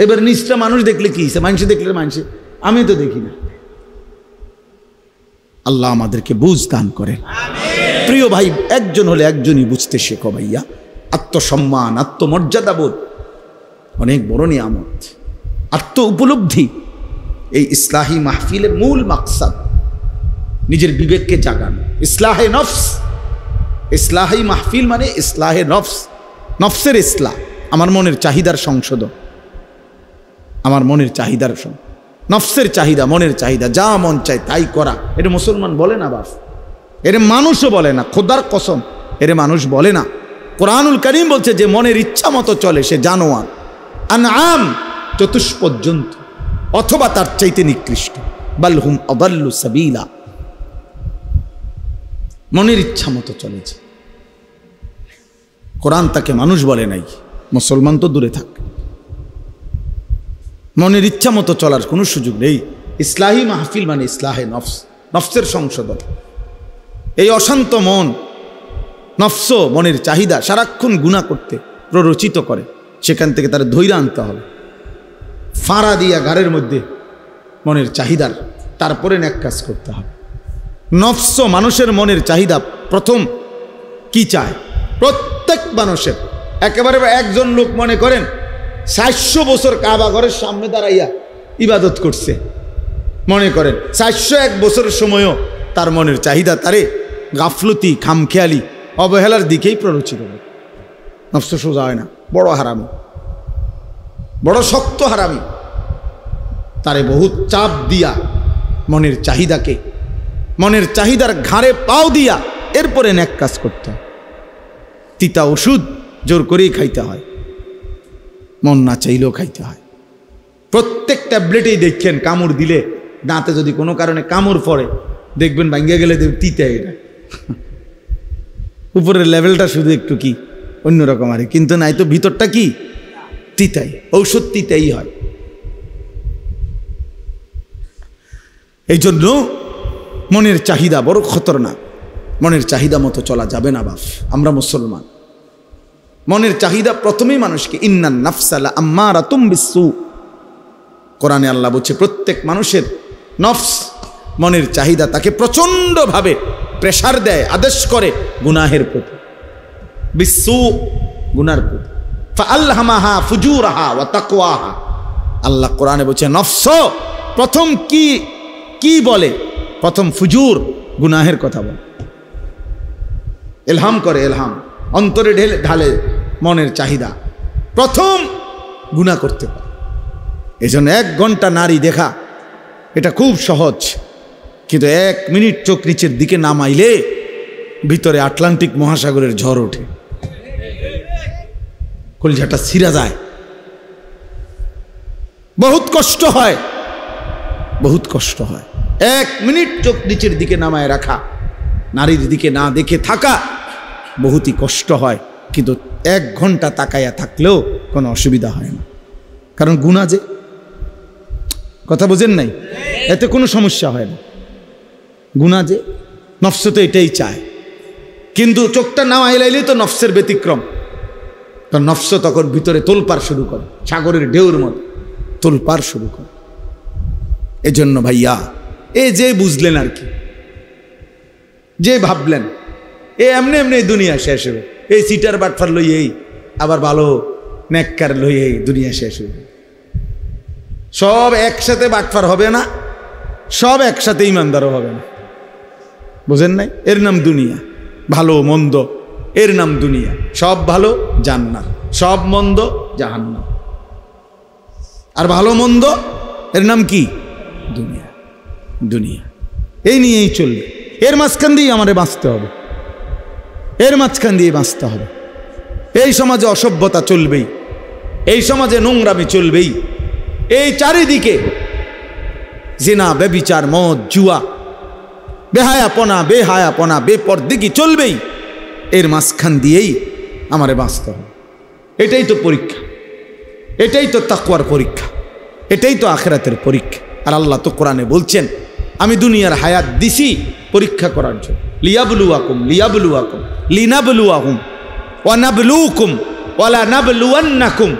এবার নিচটা মানুষ দেখলে কি, মানুষে দেখলে মানুষে, আমি তো দেখি না। আল্লাহ আমাদেরকে বুঝ দান করেন। প্রিয় ভাই, একজন হলে একজনই বুঝতে শেখো ভাইয়া। আত্মসম্মান, আত্মমর্যাদা বোধ অনেক বড় নিয়ামত। আত্ম উপলব্ধি এই ইসলাহি মাহফিলের মূল মাকসাদ। নিজের বিবেককে জাগানো, ইসলাহে নফস। ইসলাহি মাহফিল মানে ইসলাহে নফস, নফসের ইসলাহ, আমার মনের চাহিদার সংশোধন, আমার মনের চাহিদার নফসের চাহিদা, মনের চাহিদা, যা মন চায় তাই করা। এটা মুসলমান বলে না বাস, এর মানুষও বলে না, খোদার কসম এর মানুষ বলে না। কোরআনুল কারীম বলছে যে মনের ইচ্ছা মতো চলে সে জানোয়ার, আনআম, চতুষ্পদ জন্তু, অথবা তার চাইতে নিকৃষ্ট। বালহুম আদাল্লু সাবিলা, মনের ইচ্ছা মতো চলেছে। কোরআন তাকে মানুষ বলে নাই, মুসলমান তো দূরে থাক। মনের ইচ্ছা মতো চলার কোনো সুযোগ নেই। ইসলাহি মাহফিল মানে ইসলাহে নফস, নফসের সংশোধন। এই অশান্ত মন, নফস, মনের চাহিদা সারাক্ষণ গুনাহ করতে প্ররোচিত করে, সেখান থেকে তার ধৈর্য আনতে হবে, ফাঁড়া দিয়া ঘাড়ের মধ্যে মনের চাহিদার, তারপরে ন্যাক কাজ করতে হবে। নফস, মানুষের মনের চাহিদা প্রথম কি চায়? প্রত্যেক মানুষের, একেবারে একজন লোক মনে করেন 400 বছর কাবা ঘরের সামনে দাঁড়াইয়া ইবাদত করছে, মনে করেন 401 বছরের সময়ও তার মনের চাহিদা তারে গাফলতি, খামখেয়ালি, অবহেলার দিকেই প্ররোচিত হয়। নফস সোজা হয় না, বড় হারামি, বড় শক্ত হারামি। তারে বহুত চাপ দিয়া মনের চাহিদাকে, মনের চাহিদার ঘাড়ে পাও দিয়া এরপরে ন্যাক কাজ করতে হয়। তিতা ওষুধ জোর করেই খাইতে হয়, মন না চাইলেও খাইতে হয়। প্রত্যেক ট্যাবলেটেই দেখছেন কামড় দিলে, দাঁতে যদি কোনো কারণে কামড় পড়ে দেখবেন ভাঙ্গা গেলে তিতা, এটা উপরের লেভেলটা শুধু একটু কি অন্যরকম, আর কিন্তু নাই তো ভিতরটা কি তিতাই, ঔষধ তিতাই হয়। এই জন্য মনের চাহিদা বড় খতরনাক। মনের চাহিদা মতো চলা যাবে না বাপ। আমরা মুসলমান, মনের চাহিদা প্রথমেই মানুষকে ইন্নান নাফসালা আম্মারাতুম বিসসু। কোরআনে আল্লাহ বলছে প্রত্যেক মানুষের নফস, মনের চাহিদা তাকে প্রচণ্ডভাবে প্রেসার দেয়, আদেশ করে গুনাহের প্রতি, বিসসু, গুনার প্রতি। ফাআলহামাহা ফুজুরাহা ওয়া তাকওয়াহা। আল্লাহ কোরআনে বলছে নফস প্রথম কি বলে? প্রথম ফুজুর, গুনাহের কথা বলে, ইলহাম করে, ইলহাম অন্তরে ঢালে মনের চাহিদা, প্রথম গুনাহ করতে পারে। এই জন্য 1 ঘন্টা নারী দেখা এটা খুব সহজ, কিন্তু 1 মিনিট চোখ নিচের দিকে নামাইলে ভিতরে আটলান্টিক মহাসাগরের ঝড় ওঠে, কলিজাটা ছিঁড়া যায়, বহুত কষ্ট হয়, বহুত কষ্ট হয়। 1 মিনিট চোখ নিচের দিকে নামায় রাখা, নারীর দিকে না দেখে থাকা বহুতই কষ্ট হয়, কিন্তু 1 ঘন্টা তাকায়া থাকলেও কোনো অসুবিধা হয় না, কারণ গুনাহ যে, কথা বুঝেন নাই, এতে কোনো সমস্যা হয় না। গুনাহ যে, নফস তো এটাই চায়, কিন্তু চোখটা নামাইলেই তো নফসের ব্যতিক্রম, তো নফস তখন ভিতরে তোলপাড় শুরু করে, সাগরের ঢেউর মতো তোলপাড় শুরু করে। এজন্য ভাইয়া, যে বুঝলেন আর কি, যে ভাবলেন এমনি এমনি দুনিয়া শেষ হবে, এই সিটার বাটফার লইয়েই আবার ভালো নেককার লইয়েই দুনিয়া শেষ হবে। সব একসাথে বাটফার হবে না, সব একসাথে ইমানদারও হবে না, বুঝেন নাই? এর নাম দুনিয়া, ভালো মন্দ এর নাম দুনিয়া। সব ভালো জান্নাত, সব মন্দ জাহান্নাম। আর ভালো মন্দ এর নাম কি? দুনিয়া। দুনিয়া এই নিয়েই চলবে, এর মাঝখান দিয়ে আমাদের বাঁচতে হবে, এর মাঝখান দিয়ে বাঁচতে হবে। এই সমাজে অসভ্যতা চলবেই, এই সমাজে নোংরামি চলবেই, এই চারিদিকে জিনা, ব্যভিচার, মদ, জুয়া, বেহায়াপনা, বেপরদিকি চলবেই। এর মাঝখান দিয়েই আমারে বাঁচতে হবে। এটাই তো পরীক্ষা, এটাই তো তাকওয়ার পরীক্ষা, এটাই তো আখিরাতের পরীক্ষা। আর আল্লাহ তো কোরআনে বলছেন আমি দুনিয়ার হায়াত দিছি পরীক্ষা করার জন্য, লিয়াবলুয়াকুম লিনাবলুয়াহুম ওয়া নাবলুকুম ওয়ালা নাবলুয়ান্নাকুম।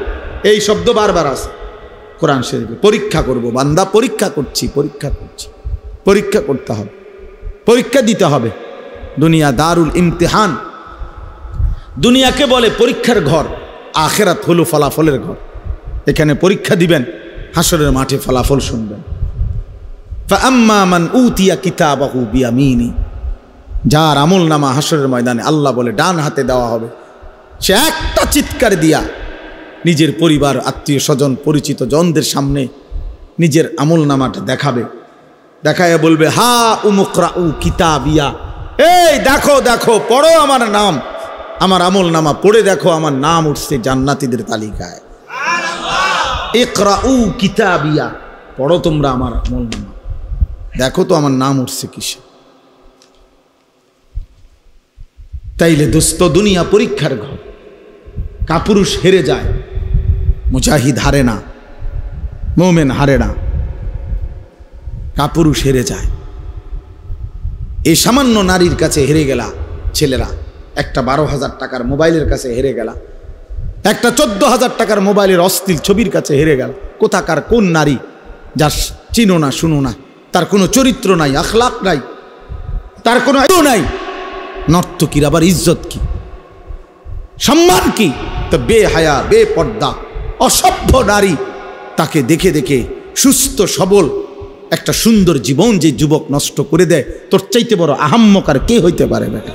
এই শব্দ বারবার আছে কোরআন শরীফে। পরীক্ষা করব বান্দা, পরীক্ষা করছি, পরীক্ষা করতে হবে, পরীক্ষা দিতে হবে। দুনিয়া দারুল ইমতিহান, দুনিয়াকে বলে পরীক্ষার ঘর, আখিরাত হলো ফলাফলের ঘর। এখানে পরীক্ষা দিবেন, হাসরের মাঠে ফলাফল শুনবেন। ফাআম্মা মান উতিয়া কিতাবাহু বিয়ামিনি, যার আমল নামা হাসরের ময়দানে আল্লাহ বলে ডান হাতে দেওয়া হবে, সে একটা চিৎকার দিয়া নিজের পরিবার, আত্মীয় স্বজন, পরিচিত জনদের সামনে নিজের আমল নামাটা দেখাবে, দেখায় বলবে হা উমুকরাউ কিতাবিয়া, এই দেখো দেখো, পড়ো আমার নাম, আমার আমল নামা পড়ে দেখো, আমার নাম উঠছে জান্নাতীদের তালিকায়। ইকরাউ কিতাবিয়া, পড়ো তোমরা আমার আমল নামা, দেখো তো আমার নাম উঠছে কিসে। তাইলে দোস্ত, দুনিয়া পরীক্ষার ঘর। কাপুরুষ হেরে যায়, মুজাহিদ হারে না, মোমেন হারে না, কাপুরুষ হেরে যায়। এই সামান্য নারীর কাছে হেরে গেলা ছেলেরা, একটা 12,000 টাকার মোবাইলের কাছে হেরে গেলা, একটা 14,000 টাকার মোবাইলের অশ্লীল ছবির কাছে হেরে গেল। কোথাকার কোন নারী, যার চিনো না, শুনো না, তার কোনো চরিত্র নাই, আখলাক নাই, তার কোনো আয়ু নাই, নর্তকীর আবার ইজ্জত কি, সম্মান কি? তো বেহায়া, বেপর্দা, অসভ্য নারী, তাকে দেখে দেখে সুস্থ সবল একটা সুন্দর জীবন যে যুবক নষ্ট করে দেয়, তোর চাইতে বড় আহাম্মক আর কে হইতে পারে বেটা?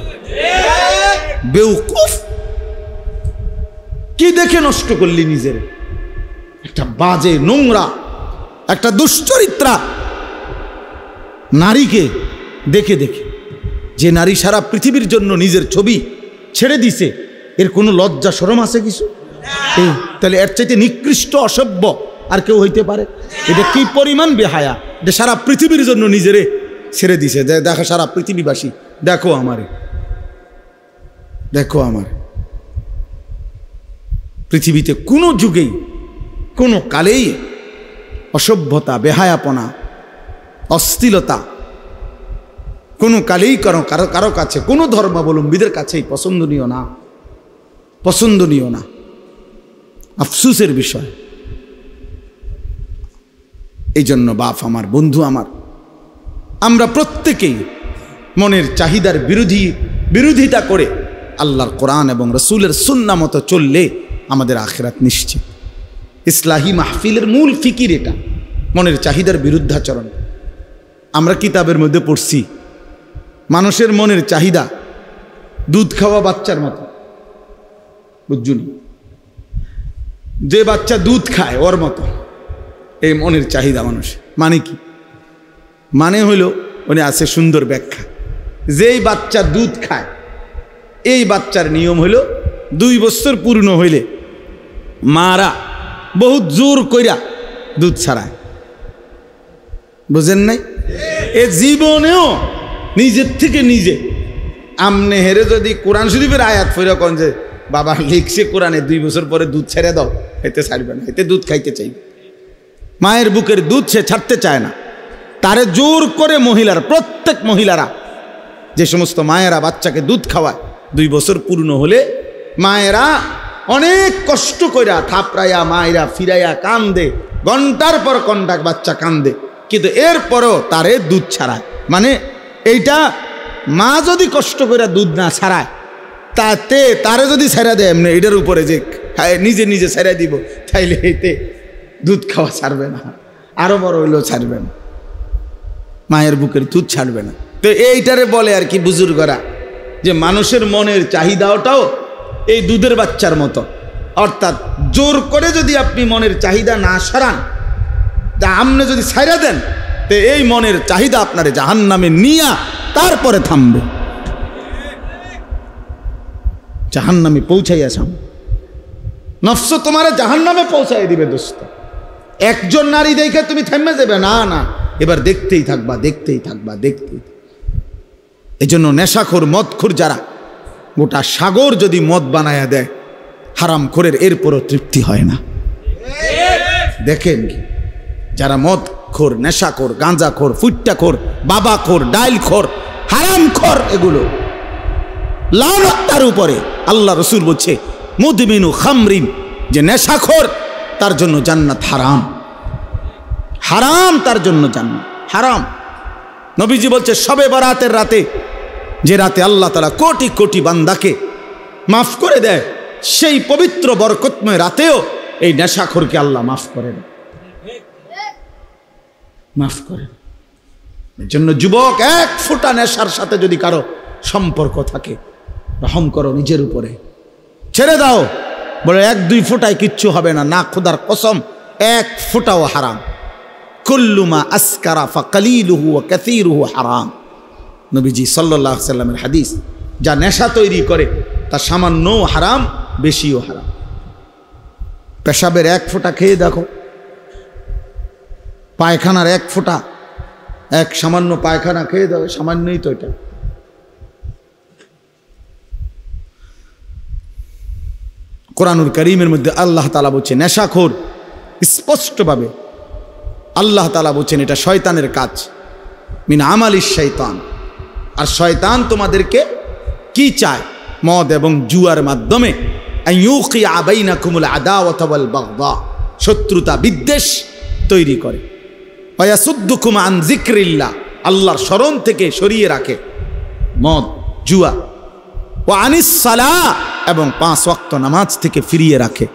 বেউকুফ, কি দেখে নষ্ট করলি নিজের? একটা বাজে, নোংরা, একটা দুশ্চরিত্রা নারীকে দেখে দেখে, যে নারী সারা পৃথিবীর জন্য নিজের ছবি ছেড়ে দিছে, এর কোনো লজ্জা শরম আছে কিছু? তাহলে এর চাইতে নিকৃষ্ট, অসভ্য আর কেউ হইতে পারে? এটা কি পরিমাণ বেহায়া, যে সারা পৃথিবীর জন্য নিজেরে ছেড়ে দিছে। দেখো সারা পৃথিবীবাসী, দেখো আমারে, দেখো আমার। পৃথিবীতে কোনো যুগেই, কোনো কালেই অসভ্যতা, বেহায়াপনা, অশ্লীলতা কোনো কালেই কারো কাছে, কোনো ধর্মাবলম্বীদের কাছেই পছন্দনীয় না, পছন্দনীয় না। আফসোসের বিষয়। এই জন্য বাপ আমার, বন্ধু আমার, আমরা প্রত্যেকেই মনের চাহিদার বিরোধিতা করে আল্লাহর কোরআন এবং রসুলের সুন্নাহ মতো চললে আমাদের আখিরাত নিশ্চিত। ইসলাহি মাহফিলের মূল ফিকির এটা, মনের চাহিদার বিরুদ্ধাচরণ। আমরা কিতাবের মধ্যে পড়ছি মানুষের মনের চাহিদা দুধ খাওয়া বাচ্চার মতো, বুঝুন, যে বাচ্চা দুধ খায় ওর মতো এই মনের চাহিদা মানুষ। মানে কি? মানে হইল, উনি আছে সুন্দর ব্যাখ্যা, যেই বাচ্চা দুধ খায় এই বাচ্চার নিয়ম হইল 2 বছর পূর্ণ হইলে মারা বহুত জোর কইরা দুধ ছাড়ায়। বুঝেন নাই? এ জীবনেও নিজের থেকে নিজে আমনে হেরে যদি কোরআন শরীফের আয়াত ফিরে কোন যে বাবা লিখছে কোরআনে 2 বছর পরে দুধ ছেড়ে দাও, এতে ছাড়বে না, এতে দুধ খাইতে চাই। মায়ের বুকের দুধ সে ছাড়তে চায় না, তারে জোর করে মহিলারা, প্রত্যেক মহিলারা, যে সমস্ত মায়েরা বাচ্চাকে দুধ খাওয়ায় 2 বছর পূর্ণ হলে মায়েরা অনেক কষ্ট কইরা থাপড়াইয়া মায়েরা ফিরাইয়া কান্দে, ঘন্টার পর ঘন্টা বাচ্চা কান্দে, কিন্তু এরপরও তারে দুধ ছাড়ায়। মানে এইটা মা যদি কষ্ট করে দুধ না ছাড়ায়, তাতে তারে যদি ছেড়ে দেয় এমনি এটার উপরে যে নিজে নিজে ছেড়ে দিব, তাইলে এতে দুধ খাওয়া ছাড়বে না, আরো বড় হইলেও ছাড়বে না, মায়ের বুকের দুধ ছাড়বে না। তো এইটারে বলে আর কি বুজুর্গরা যে মানুষের মনের চাহিদাটাও এই দুধের বাচ্চার মতো, অর্থাৎ জোর করে যদি আপনি মনের চাহিদা না সারান, তা আপনি যদি ছাইরা দেন, তো এই মনের চাহিদা আপনার জাহান্নামে নিয়া তারপরে থামবে, জাহান্নামে পৌঁছাইয়া যাও। নফস তোমার জাহান্নামে পৌঁছাই দিবে দোস্ত। একজন নারী দেখে তুমি থেমে যাবে না, না, এবার দেখতেই থাকবা, দেখতেই থাকবা, দেখতেই। এই জন্য নেশাখোর মদখোর যারা, গোটা সাগর যদি মদ বানায়া দেয় হারামখোরের, এরপরও তৃপ্তি হয় না। দেখেন কি যারা মদখোর, নেশাখোর, গাঁজাখোর, ফুট্টাখোর, বাবাখোর, ডাইলখোর, হারামখোর, এগুলো লানত তার উপরে। আল্লাহ রসুল বলছে মুদমিনু খামরিন, যে নেশাখোর তার জন্য জান্নাত হারাম, হারাম, তার জন্য জান্নাত হারাম। নবীজি বলছে শবে বরাতের রাতে, যে রাতে আল্লাহ তাআলা কোটি কোটি বান্দাকে মাফ করে দেয়, সেই পবিত্র বরকতময় রাতেও এই নেশাখোরকে আল্লাহ মাফ করে না, মাফ করে। এর জন্য যুবক, 1 ফোঁটা নেশার সাথে যদি কারো সম্পর্ক থাকে, রহম করো নিজের উপরে, ছেড়ে দাও। বলে 1-2 ফোঁটায় কিচ্ছু হবে না, না, খোদার কসম 1 ফোঁটাও হারাম। কুল্লু মা আসকারা ফাকালিলুহু ওয়া কাসীরুহু হারাম। নবীজি সাল্লাল্লাহু আলাইহি সাল্লামের হাদিস, যা নেশা তৈরি করে তা সামান্যও হারাম, বেশিও হারাম। পেশাবের 1 ফোঁটা খেয়ে দেখো, পায়খানার 1 ফোঁটা, এক সামান্য পায়খানা খেয়ে দাও, সামান্যই তো এটা। কোরআনুল কারীমের মধ্যে আল্লাহ তাআলা বলছেন নেশাখোর, স্পষ্টভাবে আল্লাহ তাআলা বলছেন এটা শয়তানের কাজ, মিন আমালিশ শয়তান। আর শয়তান তোমাদেরকে কি চায়? মদ এবং জুয়ার মাধ্যমে আইয়ুকিয়া বাইনাকুমুল আদাওয়াতা ওয়াল বাগদা, শত্রুতা বিদ্বেষ তৈরি করে। ওয়ায়াসুদ্দুকুম আন যিকরিল্লাহ, আল্লাহর স্মরণ থেকে সরিয়ে রাখে মদ, জুয়া। ওয়া আনিস সালাহ, এবং 5 ওয়াক্ত নামাজ থেকে ফিরিয়ে রাখে।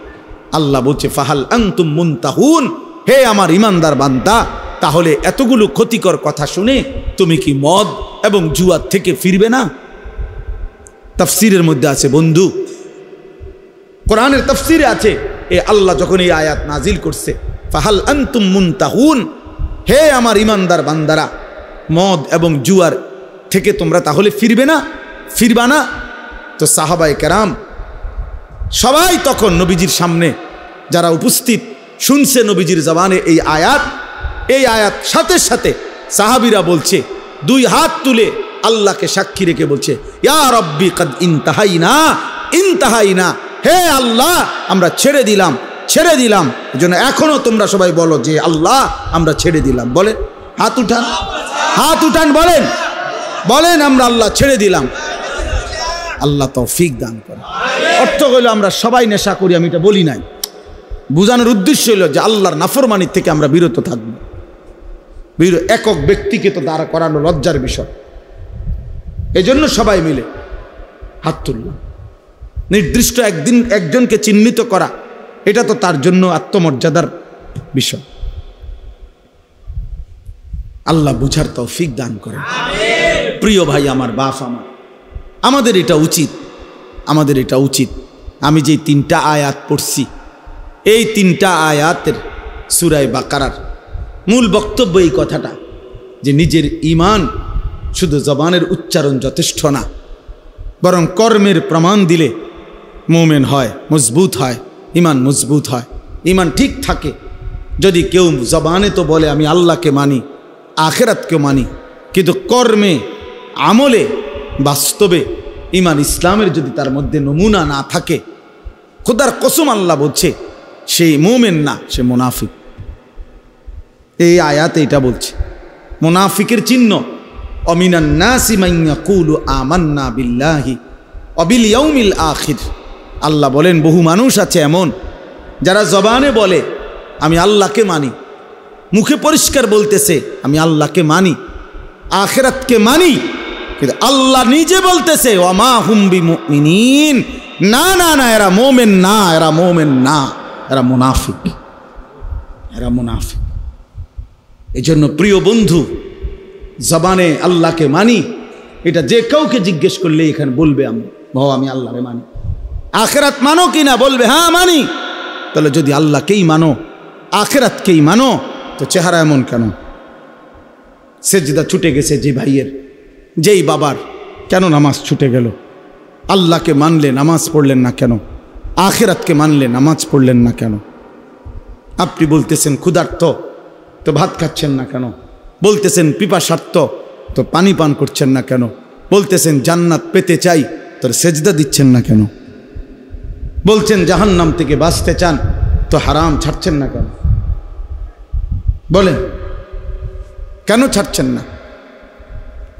আল্লাহ বলছে ফাহাল আনতুম মুনতাহুন, হে আমার ইমানদার বান্দা, তাহলে এতগুলো ক্ষতিকর কথা শুনে তুমি কি মদ এবং জুয়া থেকে ফিরবে না? তাফসীরের মধ্যে আছে বন্ধু, কোরআনের তাফসীরে আছে, এ আল্লাহ যখন এই আয়াত নাজিল করছে, ফাহাল আনতুম মুনতাহুন, হে আমার ইমানদার বান্দারা, মদ এবং জুয়ার থেকে তোমরা তাহলে ফিরবে না, ফিরবা না? তো সাহাবায়ে কেরাম সবাই তখন নবীজির সামনে যারা উপস্থিত শুনছে নবীজির জবানে এই আয়াত, সাথে সাথে সাহাবীরা বলছে, 2 হাত তুলে আল্লাহকে সাক্ষী রেখে বলছে, ইয়া রাব্বি কাদ ইনতাহাইনা, ইনতাহাইনা, হে আল্লাহ আমরা ছেড়ে দিলাম, ছেড়ে দিলাম। এজন্য এখনো তোমরা সবাই বলো যে আল্লাহ আমরা ছেড়ে দিলাম। বলে হাত উঠান, হাত উঠান, বলেন বলেন আমরা আল্লাহ ছেড়ে দিলাম। আল্লাহ তৌফিক দান করে। অর্থ হইল আমরা সবাই নেশা করি, আমি এটা বলি নাই। বুঝানোর উদ্দেশ্য হইল যে আল্লাহর নাফরমানির থেকে আমরা বিরত থাকবো। একক ব্যক্তিকে তো দাঁড়া করানো লজ্জার বিষয়। এজন্য সবাই মিলে হাত তুললাম। নির্দিষ্ট একদিন একজনকে চিহ্নিত করা, এটা তো তার জন্য আত্মমর্যাদার বিষয়। আল্লাহ বুঝার তৌফিক দান করেন। প্রিয় ভাই আমার, বাপ আমার, আমাদের এটা উচিত, আমাদের এটা উচিত। আমি যে 3টা আয়াত পড়ছি, এই 3টা আয়াতের সূরা বাকারার মূল বক্তব্য এই কথাটা যে নিজের ঈমান শুধু জবানের উচ্চারণ যথেষ্ট না, বরং কর্মের প্রমাণ দিলে মুমিন হয়, মজবুত হয়, ঈমান মজবুত হয়, ঈমান ঠিক থাকে। যদি কেউ জবানে তো বলে আমি আল্লাহকে মানি, আখিরাতকেও মানি, কিন্তু কর্মে আমলে বাস্তবে ঈমান ইসলামের যদি তার মধ্যে নমুনা না থাকে, খোদার কসম আল্লাহ বলছে সেই মুমিন না, সে মুনাফিক। এই আয়াতে এটা বলছে মুনাফিকের চিহ্ন অমিনান নাসি মান ইয়াকুলু আমান্না বিল্লাহি ওয়া বিল ইয়াউমিল আখির। আল্লাহ বলেন বহু মানুষ আছে এমন যারা জবানে বলে আমি আল্লাহকে মানি, মুখে পরিষ্কার বলতেছে আমি আল্লাহকে মানি, আখিরাতকে মানি, কিন্তু আল্লাহ নিজে বলতেছে ওয়া মা হুম বিমুমিনিন, না না না, এরা মুমিন না, এরা মুমিন না, এরা মুনাফিক, এরা মুনাফিক। এজন্য প্রিয় বন্ধু, জবানে আল্লাহকে মানি, এটা যে কাউকে জিজ্ঞেস করলে এখানে বলবে আমি আল্লাহকে মানি। আখিরাত মানো কিনা, বলবে হ্যাঁ মানি। তাহলে যদি আল্লাহকেই মানো, আখিরাতকেই মানো, তো চেহারা এমন কেন? সেজদা ছুটে গেছে যে ভাইয়ের, যেই বাবার, কেন নামাজ ছুটে গেল? আল্লাহকে মানলে নামাজ পড়লেন না কেন? আখিরাতকে মানলে নামাজ পড়লেন না কেন? আপনি বলতেছেন ক্ষুধার্ত, তো ভাত খাচ্ছেন না কেন? বলতেছেন পিপাসার্ত, তো পানি পান করছেন না কেন? বলতেছেন জান্নাত পেতে চাই, তো সেজদা দিচ্ছেন না কেন? বলছেন জাহান্নাম থেকে বাঁচতে চান, তো হারাম ছাড়ছেন না কেন? বলেন কেন ছাড়ছেন না?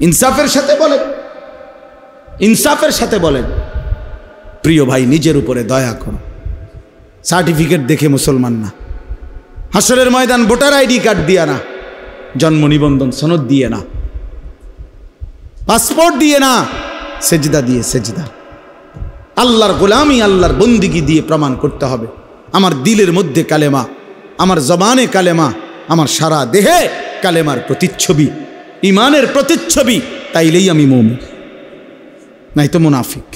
ইনসাফের সাথে বলেন, ইনসাফের সাথে বলেন। প্রিয় ভাই, নিজের উপরে দয়া করো। সার্টিফিকেট দেখে মুসলমান না, হাসরের ময়দান ভোটার আইডি কার্ড দিয়ে না, জন্ম নিবন্ধন সনদ দিয়ে না, পাসপোর্ট দিয়ে না, সেজদা দিয়ে, সেজদা আল্লাহর গোলামি, আল্লাহর বন্দিগি দিয়ে প্রমাণ করতে হবে আমার দিলের মধ্যে কালেমা, আমার জবানে কালেমা, আমার সারা দেহে কালেমার প্রতিচ্ছবি, ঈমানের প্রতিচ্ছবি, তাইলেই আমি মুমিন, নাই তো মুনাফিক।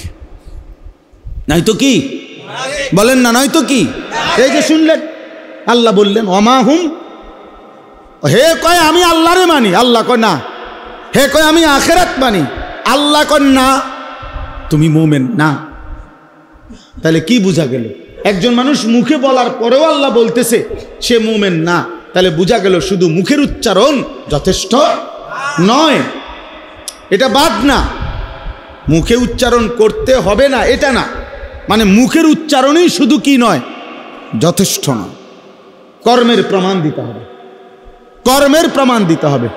নাই তো কি বলেন না, নয় তো কি? এই যে শুনলেন আল্লাহ বললেন ওমা হুম, হে কয় আমি আল্লাহরে মানি, আল্লাহ কয় না। হে কয় আমি আখিরাত মানি, আল্লাহ কয় না, তুমি মুমিন না। তাহলে কি বোঝা গেল? একজন মানুষ মুখে বলার পরেও আল্লাহ বলতেছে সে মুমিন না, তাহলে বোঝা গেল শুধু মুখের উচ্চারণ যথেষ্ট নয়। এটা বাদ না, মুখে উচ্চারণ করতে হবে না এটা না, মানে মুখের উচ্চারণই শুধু কি নয়, যথেষ্ট নয়। কর্মের প্রমাণ দিতে হবে, কর্মের প্রমাণ দিতে হবে।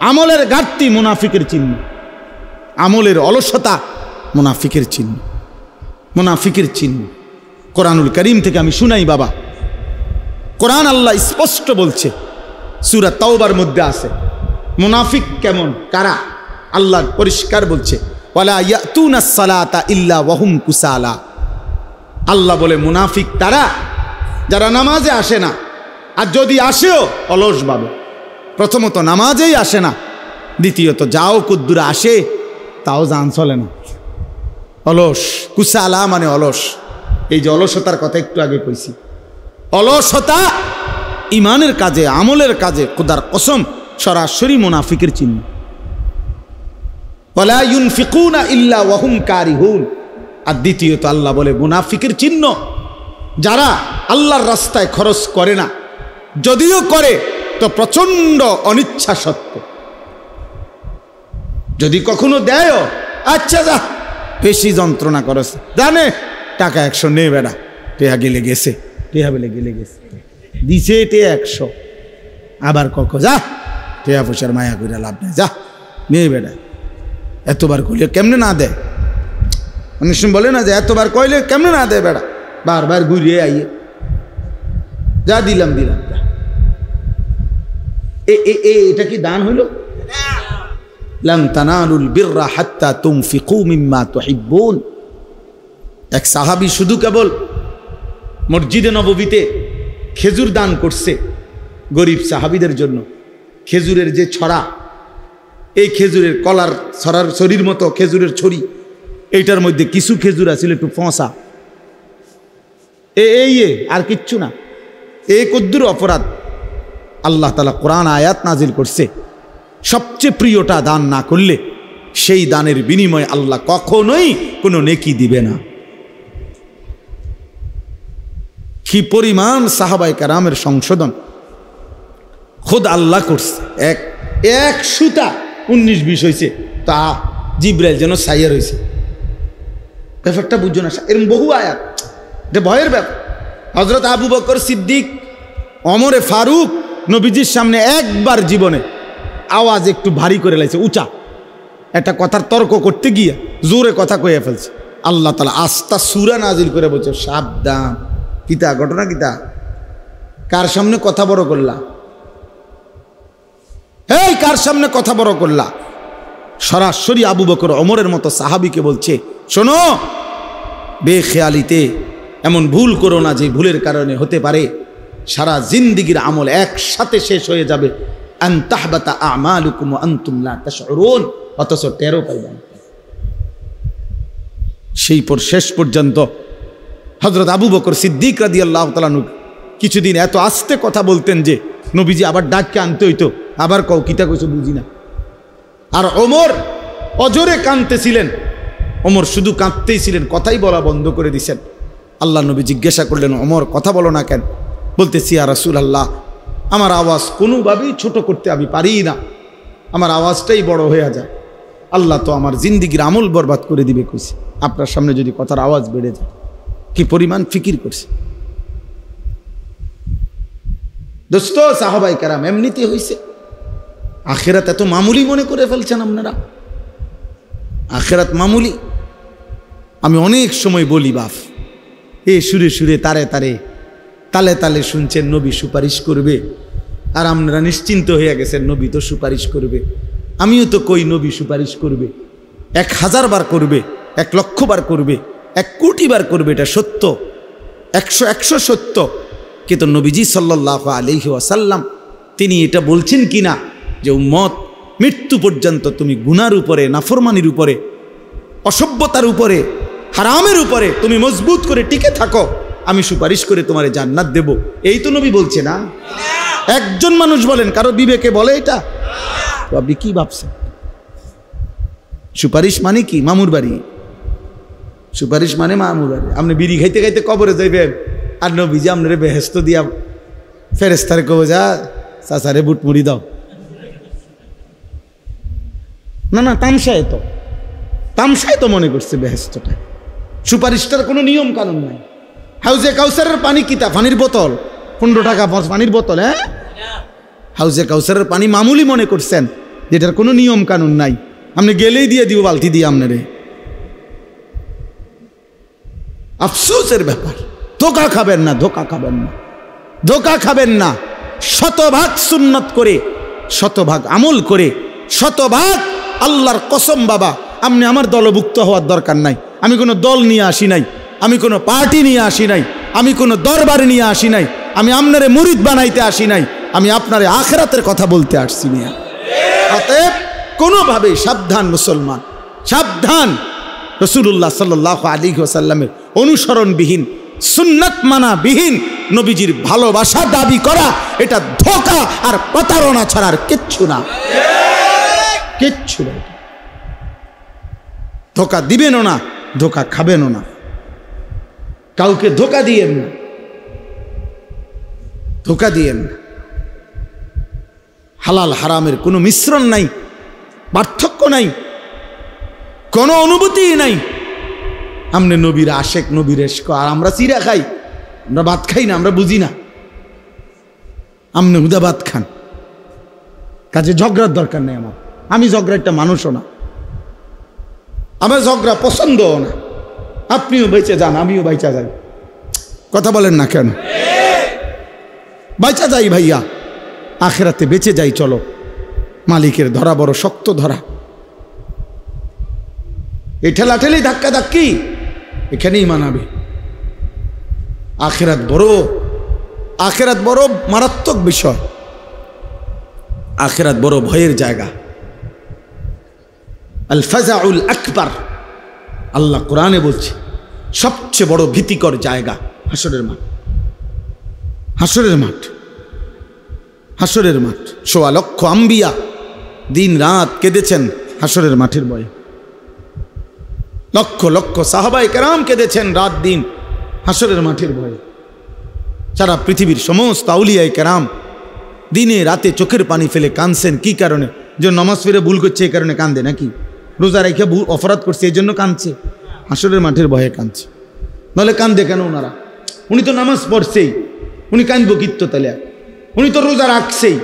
আমলের ঘাটতি মুনাফিকের চিহ্ন, আমলের অলসতা মুনাফিকের চিহ্ন, মুনাফিকের চিহ্ন। কোরআনুল কারীম থেকে আমি শুনাই বাবা, কোরআন আল্লাহ স্পষ্ট বলছে, সূরা তাওবার মধ্যে আছে মুনাফিক কেমন, কারা, আল্লাহ পরিষ্কার বলছে ওয়ালা ইয়াতুনাস সালাতা ইল্লা ওয়াহুম কুসালা। আল্লাহ বলে মুনাফিক তারা যারা নামাজে আসে না, আর যদি আসেও অলস ভাবে। প্রথমত নামাজেই আসে না, দ্বিতীয়ত যাও কুদ্দুরা আসে তাও জান চলে না, অলস। কুসালা মানে অলস। এই যে অলসতার কথা একটু আগে কইছি, অলসতা ইমানের কাজে, আমলের কাজে খোদার কসম সরাসরি মুনাফিকের চিহ্ন। ওয়ালা ইউনফিকুনা ইল্লা ওয়াহুম কারিহুন। আর দ্বিতীয়ত আল্লাহ বলে মুনাফিকের চিহ্ন যারা আল্লাহর রাস্তায় খরচ করে না, যদিও করে তো প্রচন্ড অনিচ্ছা সত্ত্বে। যদি কখনো দেয়, আচ্ছা যা বেশি যন্ত্রণা করস, জানে টাকা 100 নে বেড়া, টেহা গেলে গেছে, টেহা বেলে গেলে গেছে, দিছে টেহা 100, আবার যা টেহা পয়সার মায়া করে লাভ নেই, যা নে বেড়া। এতবার কইলে কেমনে না দেয়? অনেক সময় বলে না যে এতবার কইলে কেমনে না দেয় বেড়া, বারবার ঘুরিয়ে আইয়ে যা দিলাম দিলাম। এটা কি দান হইল? লান তানালুল বিররা হাত্তা তুনফিকু মিম্মা তুহিব্বুন। এক সাহাবী শুধু কেবল মসজিদে নববীতে খেজুর দান করছে গরিব সাহাবীদের জন্য। খেজুরের যে ছড়া, এই খেজুরের কলার ছড়ার ছড়ির মতো খেজুরের ছড়ি, এইটার মধ্যে কিছু খেজুর আছিল একটু ফসা, এই আর কিচ্ছু না। এই কদ্দুর অপরাধ আল্লাহ তাআলা কোরআন আয়াত নাজিল করছে, সবচেয়ে প্রিয়টা দান না করলে সেই দানের বিনিময়ে আল্লাহ কখনোই কোনো নেকি দিবে না। কি পরিমাণ সাহাবায়ে কেরামের সংশোধন খোদ আল্লাহ করছে। এক সুতা 19-20 হয়েছে, তা জিব্রাইল যেন সাইয়ার হয়েছে। ব্যাপারটা বুঝছো না? এরকম বহু আয়াত, এটা ভয়ের ব্যাপার। হযরত আবু বকর সিদ্দিক, ওমরে ফারুক নবীজির সামনে একবার জীবনে আওয়াজ একটু ভারী করে লাইছে, উঁচা একটা কথার তর্ক করতে গিয়ে জোরে কথা কয়ে ফেলছে। আল্লাহ তাআলা আস্তা সূরা নাজিল করে বলছে, সাবধান। কিতা ঘটনা? কিতা কার সামনে কথা বড় করলা? এই কার সামনে কথা বড় করলা? সরাসরি আবু বকর ওমরের মতো সাহাবীকে বলছে, শোনো, বেখেয়ালিতে এমন ভুল করো না যে ভুলের কারণে হতে পারে সারা জিন্দেগীর আমল একসাথে শেষ হয়ে যাবে। আন তাহবাতা আমালুকুম ওয়া আনতুম লা তাশউরুন, অথচ টেরও পাইবেন। সেই পর শেষ পর্যন্ত হযরত আবু বকর সিদ্দিক রাদিয়াল্লাহু তাআলা কিছুদিন এত আস্তে কথা বলতেন যে নবীজি আবার ডাককে আনতে হইতো, আবার কও কিতা কইছো বুঝি না। আর ওমর অজরে কাঁদতেছিলেন, ওমর শুধু কাঁদতেই ছিলেন, কথাই বলা বন্ধ করে দিছেন। আল্লাহ নবী জিজ্ঞাসা করলেন, ওমর কথা বলো না কেন? বলতেছি, ইয়া রাসূলুল্লাহ, আমার আওয়াজ কোনোভাবেই ছোট করতে আমি পারি না, আমার আওয়াজটাই বড় হয়ে যায়। আল্লাহ তো আমার জিন্দিগির আমল বরবাদ করে দিবে কইছে, আপনার সামনে যদি কথার আওয়াজ বেড়ে যায়। কি পরিমাণ ফিকির করছে দোস্ত। সাহাবায়ে কেরাম এমনিতে হইছে। আখিরাত এত মামুলি মনে করে ফেলছেন আপনারা, আখিরাত মামুলি। আমি অনেক সময় বলি, বাপ এ সুরে সুরে তারে তারে তালে তালে শুনছেন নবী সুপারিশ করবে, আর আপনারা নিশ্চিন্ত হয়ে গেছেন নবী তো সুপারিশ করবে। আমিও তো কই নবী সুপারিশ করবে, 1000 বার করবে, 1 লক্ষ বার করবে, 1 কোটি বার করবে, এটা সত্য, 100 সত্য। কিন্তু নবীজি সাল্লাল্লাহু আলাইহি ওয়াসাল্লাম তিনি এটা বলছেন কিনা যে উম্মত, মৃত্যু পর্যন্ত তুমি গুনার উপরে, নাফরমানির উপরে, অসভ্যতার উপরে, হারামের উপরে তুমি মজবুত করে টিকে থাকো, আমি সুপারিশ করে তোমারে জান্নাত দেব। এই তো নবী বলছে না? একজন মানুষ বলেন, কারো বিবেকে বলে এটা? তো আপনি কি ভাবছেন? সুপারিশ মানে কি? মামুর বাড়ি। সুপারিশ মানে মামুর বাড়ি। আপনি বিড়ি খাইতে খাইতে কবরে যাইবেন, আর নবীজি আপনারে বেহেশত দিয়া ফেরেশতারে কবে, যা চাচারে বুট মুড়ি দাও। না না, তামসায় তো মনে করছে বেহেশতটা। সুপারিশটার কোনো নিয়ম কানুন নাই। হাউজে কাউসারের পানি কিতা? পানির বোতল, 15 টাকা পানির বোতল। হ্যাঁ, হাউজে কাউসারের পানি মামুলি মনে করছেন, যেটার কোনো নিয়ম কানুন নাই। আপনি গেলেই দিয়ে দিব বালতি দিয়ে আপনারে। আফসোসের ব্যাপার। ধোকা খাবেন না, ধোকা খাবেন না, ধোকা খাবেন না। শতভাগ সুন্নত করে, শতভাগ আমল করে, শতভাগ আল্লাহর কসম বাবা, আপনি আমার দলভুক্ত হওয়ার দরকার নাই। আমি কোনো দল নিয়ে আসি নাই, আমি কোনো পার্টি নিয়ে আসি নাই, আমি কোনো দরবার নিয়ে আসি নাই, আমি আপনারে মুরিদ বানাইতে আসি নাই, আমি আপনারে আখিরাতের কথা বলতে আসছি না। অতএব কোনোভাবে সাবধান মুসলমান, সাবধান। রাসূলুল্লাহ সাল্লাল্লাহু আলাইহি ওয়াসাল্লামের অনুসরণবিহীন, সুন্নাত মানাবিহীন নবীজির ভালোবাসা দাবি করা, এটা ধোঁকা আর প্রতারণা ছাড়া আর কিচ্ছু না, কিচ্ছু না। ধোঁকা দিবেনও না, ধোঁকা খাবেনও না, কাউকে ধোঁকা দিয়েন না, ধোঁকা দিয়েন না। হালাল হারামের কোনো মিশ্রণ নাই, পার্থক্য নাই, কোনো অনুভূতি নাই। আমনে নবীর আশেক, নবীর এশক, আর আমরা চিরা খাই, আমরা ভাত খাই না, আমরা বুঝি না। আমনে হুদা ভাত খান, কাজে ঝগড়ার দরকার নেই আমার। আমি ঝগড়া একটা মানুষও না, আমার ঝগড়া পছন্দও না, আপনিও বেঁচে যান আমিও বাইচা যাই। কথা বলেন না কেন? বাইচা যাই ভাইয়া, আখেরাতে বেঁচে যাই। চলো, মালিকের ধরা বড় শক্ত ধরা। এই ঠেলাঠেলি ধাক্কা ধাক্কি এখানেই মানাবে। আখেরাত বড় মারাত্মক বিষয়। আখেরাত বড় ভয়ের জায়গা। আল ফাজাউল আকবার, আল্লাহ কোরআনে বলছে সবচেয়ে বড় ভীতিকর জায়গা হাসরের মাঠ। হাসরের মাঠ, হাসরের মাঠ। ১৬ লক্ষ আম্বিয়া দিন রাত কেঁদেছেন হাসরের মাঠের ভয়ে। লক্ষ লক্ষ সাহাবায়ে কেরাম কেঁদেছেন রাত দিন হাসরের মাঠের ভয়ে। সারা পৃথিবীর সমস্ত আউলিয়ায়ে কেরাম দিনে রাতে চোখের পানি ফেলে কাঁদছেন। কি কারণে? যে নামাজ ফিরে ভুল করছে এই কারণে কান্দে নাকি? রোজা রেখে অপরাধ করছে এই জন্য কাঁদছে? হাসরের মাঠের ভয়ে কাঁদছে। নাহলে কান্দে কেন ওনারা? উনি তো নামাজ পড়ছেই, উনি কাঁদবো কিত্ত তাহলে? উনি তো রোজা রাখছেই,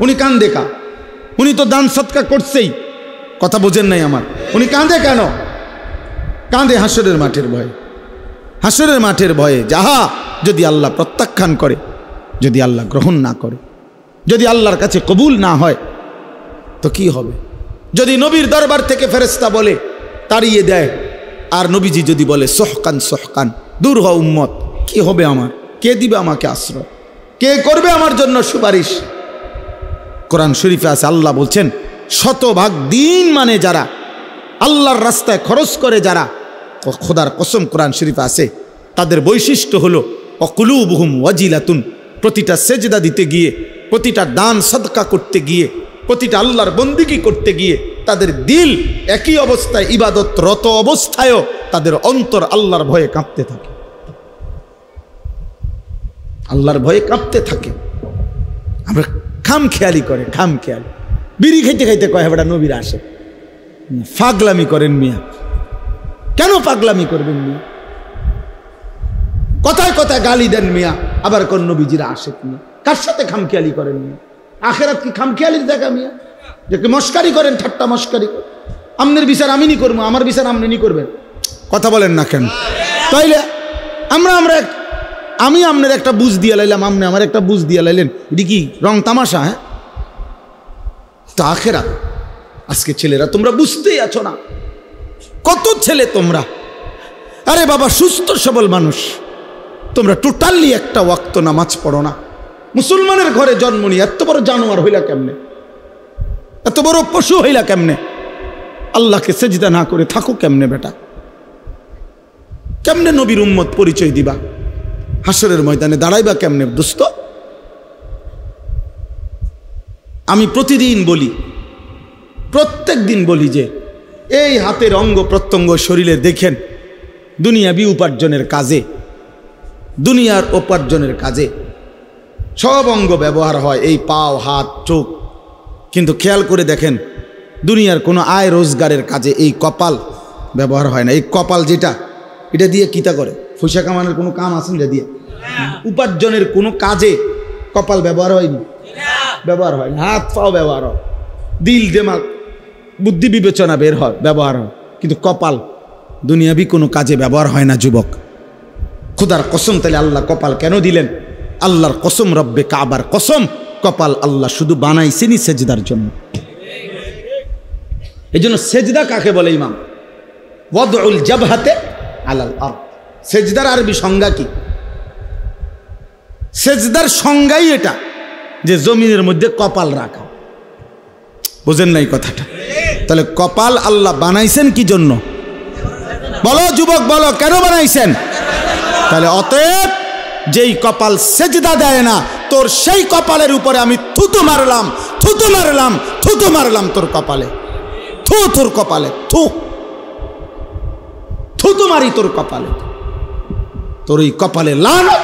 উনি কান্দে কা? উনি তো দান সৎকা করছেই। কথা বোঝেন নাই আমার? উনি কাঁদে কেন? কাঁদে হাসরের মাঠের ভয়ে। হাসরের মাঠের ভয়ে যাহা যদি আল্লাহ প্রত্যাখ্যান করে, যদি আল্লাহ গ্রহণ না করে, যদি আল্লাহর কাছে কবুল না হয় তো কি হবে? যদি নবীর দরবার থেকে ফেরেশতা বলে তাড়িয়ে দেয়, আর নবীজি যদি বলে সহকান সহকান, দূর হ উম্মত, কি হবে আমার? কে দিবে আমাকে আশ্রয়? কে করবে আমার জন্য সুপারিশ? কোরআন শরীফে আছে, আল্লাহ বলছেন শতভাগ দিন মানে যারা আল্লাহর রাস্তায় খরচ করে, যারা, খোদার কসম কোরআন শরীফে আছে তাদের বৈশিষ্ট্য হলো অকুলুবুহুম ওয়াজিলাতুন। প্রতিটা সেজদা দিতে গিয়ে, প্রতিটা দান সদকা করতে গিয়ে, প্রতিটা আল্লাহর বন্দিগি করতে গিয়ে তাদের দিল একই অবস্থায়, ইবাদতরত অবস্থায়ও তাদের অন্তর আল্লাহর ভয়ে কাঁপতে থাকে। আল্লাহর ভয়ে কাঁপতে থাকে। আমরা খাম খেয়ালি করে, খাম খেয়াল বিড়ি খাইতে খাইতে কয় বেটা নবীর আসে। পাগলামি করেন মিয়া, কেন পাগলামি করবেন মিয়া? কথায় কথায় গালি দেন মিয়া, আবার কোন নবীজিরা আসে মিয়া? কার সাথে খামখেয়ালি করেন মিয়া? আখেরাত কি খামখেয়ালির জায়গা মিয়া? যে মস্কারি করেন, ঠাট্টা মস্কারি। আমনের বিচার আমি নি করবো, আমার বিচার আপনি নি করবেন। কথা বলেন না কেন? তাইলে আমরা আমি আপনার একটা বুঝ দিয়ে লাইলাম, আপনি আমার একটা বুঝ দিয়ে লাইলেন, এটি কি রং তামাশা? হ্যাঁ, তো আখেরাত আজকে ছেলেরা তোমরা বুঝতেই আছো না। কত ছেলে তোমরা, আরে বাবা সুস্থ সবল মানুষ, তোমরা টোটালি একটা ওয়াক্ত নামাজ পড়ো না। মুসলমানের ঘরে জন্ম নিয়ে এত বড় জানোয়ার হইলা কেমনে? এত বড় পশু হইলা কেমনে? আল্লাহকে সেজদা না করে থাকো কেমনে বেটা? কেমনে নবীর উম্মত পরিচয় দিবা? হাসরের ময়দানে দাঁড়াইবা কেমনে দোস্ত? আমি প্রতিদিন বলি, প্রত্যেক দিন বলি যে এই হাতের অঙ্গ প্রত্যঙ্গ শরীরে দেখেন দুনিয়াবি উপার্জনের কাজে, দুনিয়ার উপার্জনের কাজে সব অঙ্গ ব্যবহার হয়, এই পাও, হাত, চোখ। কিন্তু খেয়াল করে দেখেন দুনিয়ার কোনো আয় রোজগারের কাজে এই কপাল ব্যবহার হয় না। এই কপাল যেটা, এটা দিয়ে কিতা করে? পয়সা কামানোর কোনো কাম আছে এটা দিয়ে? উপার্জনের কোনো কাজে কপাল ব্যবহার হয়নি, ব্যবহার হয়। হাত পাও ব্যবহার হয়, দিল দিমাগ বুদ্ধি বিবেচনা বের হয়, ব্যবহার হয়। কিন্তু কপাল দুনিয়াবি কোনো কাজে ব্যবহার হয় না যুবক। খোদার কসম, তাহলে আল্লাহ কপাল কেন দিলেন? আল্লাহর কসম, রব্বে কাবার কসম, কপাল আল্লাহ শুধু বানাইছেনই সেজদার জন্য। এই জন্য সেজদা কাকে বলে ইমাম? ওয়াদউল জাবহাতে আলাল আরদ। সেজদার আরবি সংজ্ঞা কি? সেজদার সংজ্ঞাই এটা যে জমিনের মধ্যে কপাল রাখা। বুঝেন নাই কথাটা? তাহলে কপাল আল্লাহ বানাইছেন কি জন্য? বলো যুবক, বলো কেন বানাইছেন? তাহলে অতএব যেই কপাল সেজদা দেয় না, তোর সেই কপালের উপরে আমি থুতু মারলাম, থুতু মারলাম, থুতু মারলাম তোর কপালে। থু, তোর কপালে থু, থুতু মারি তোর কপালে। তোর এই কপালে লানত,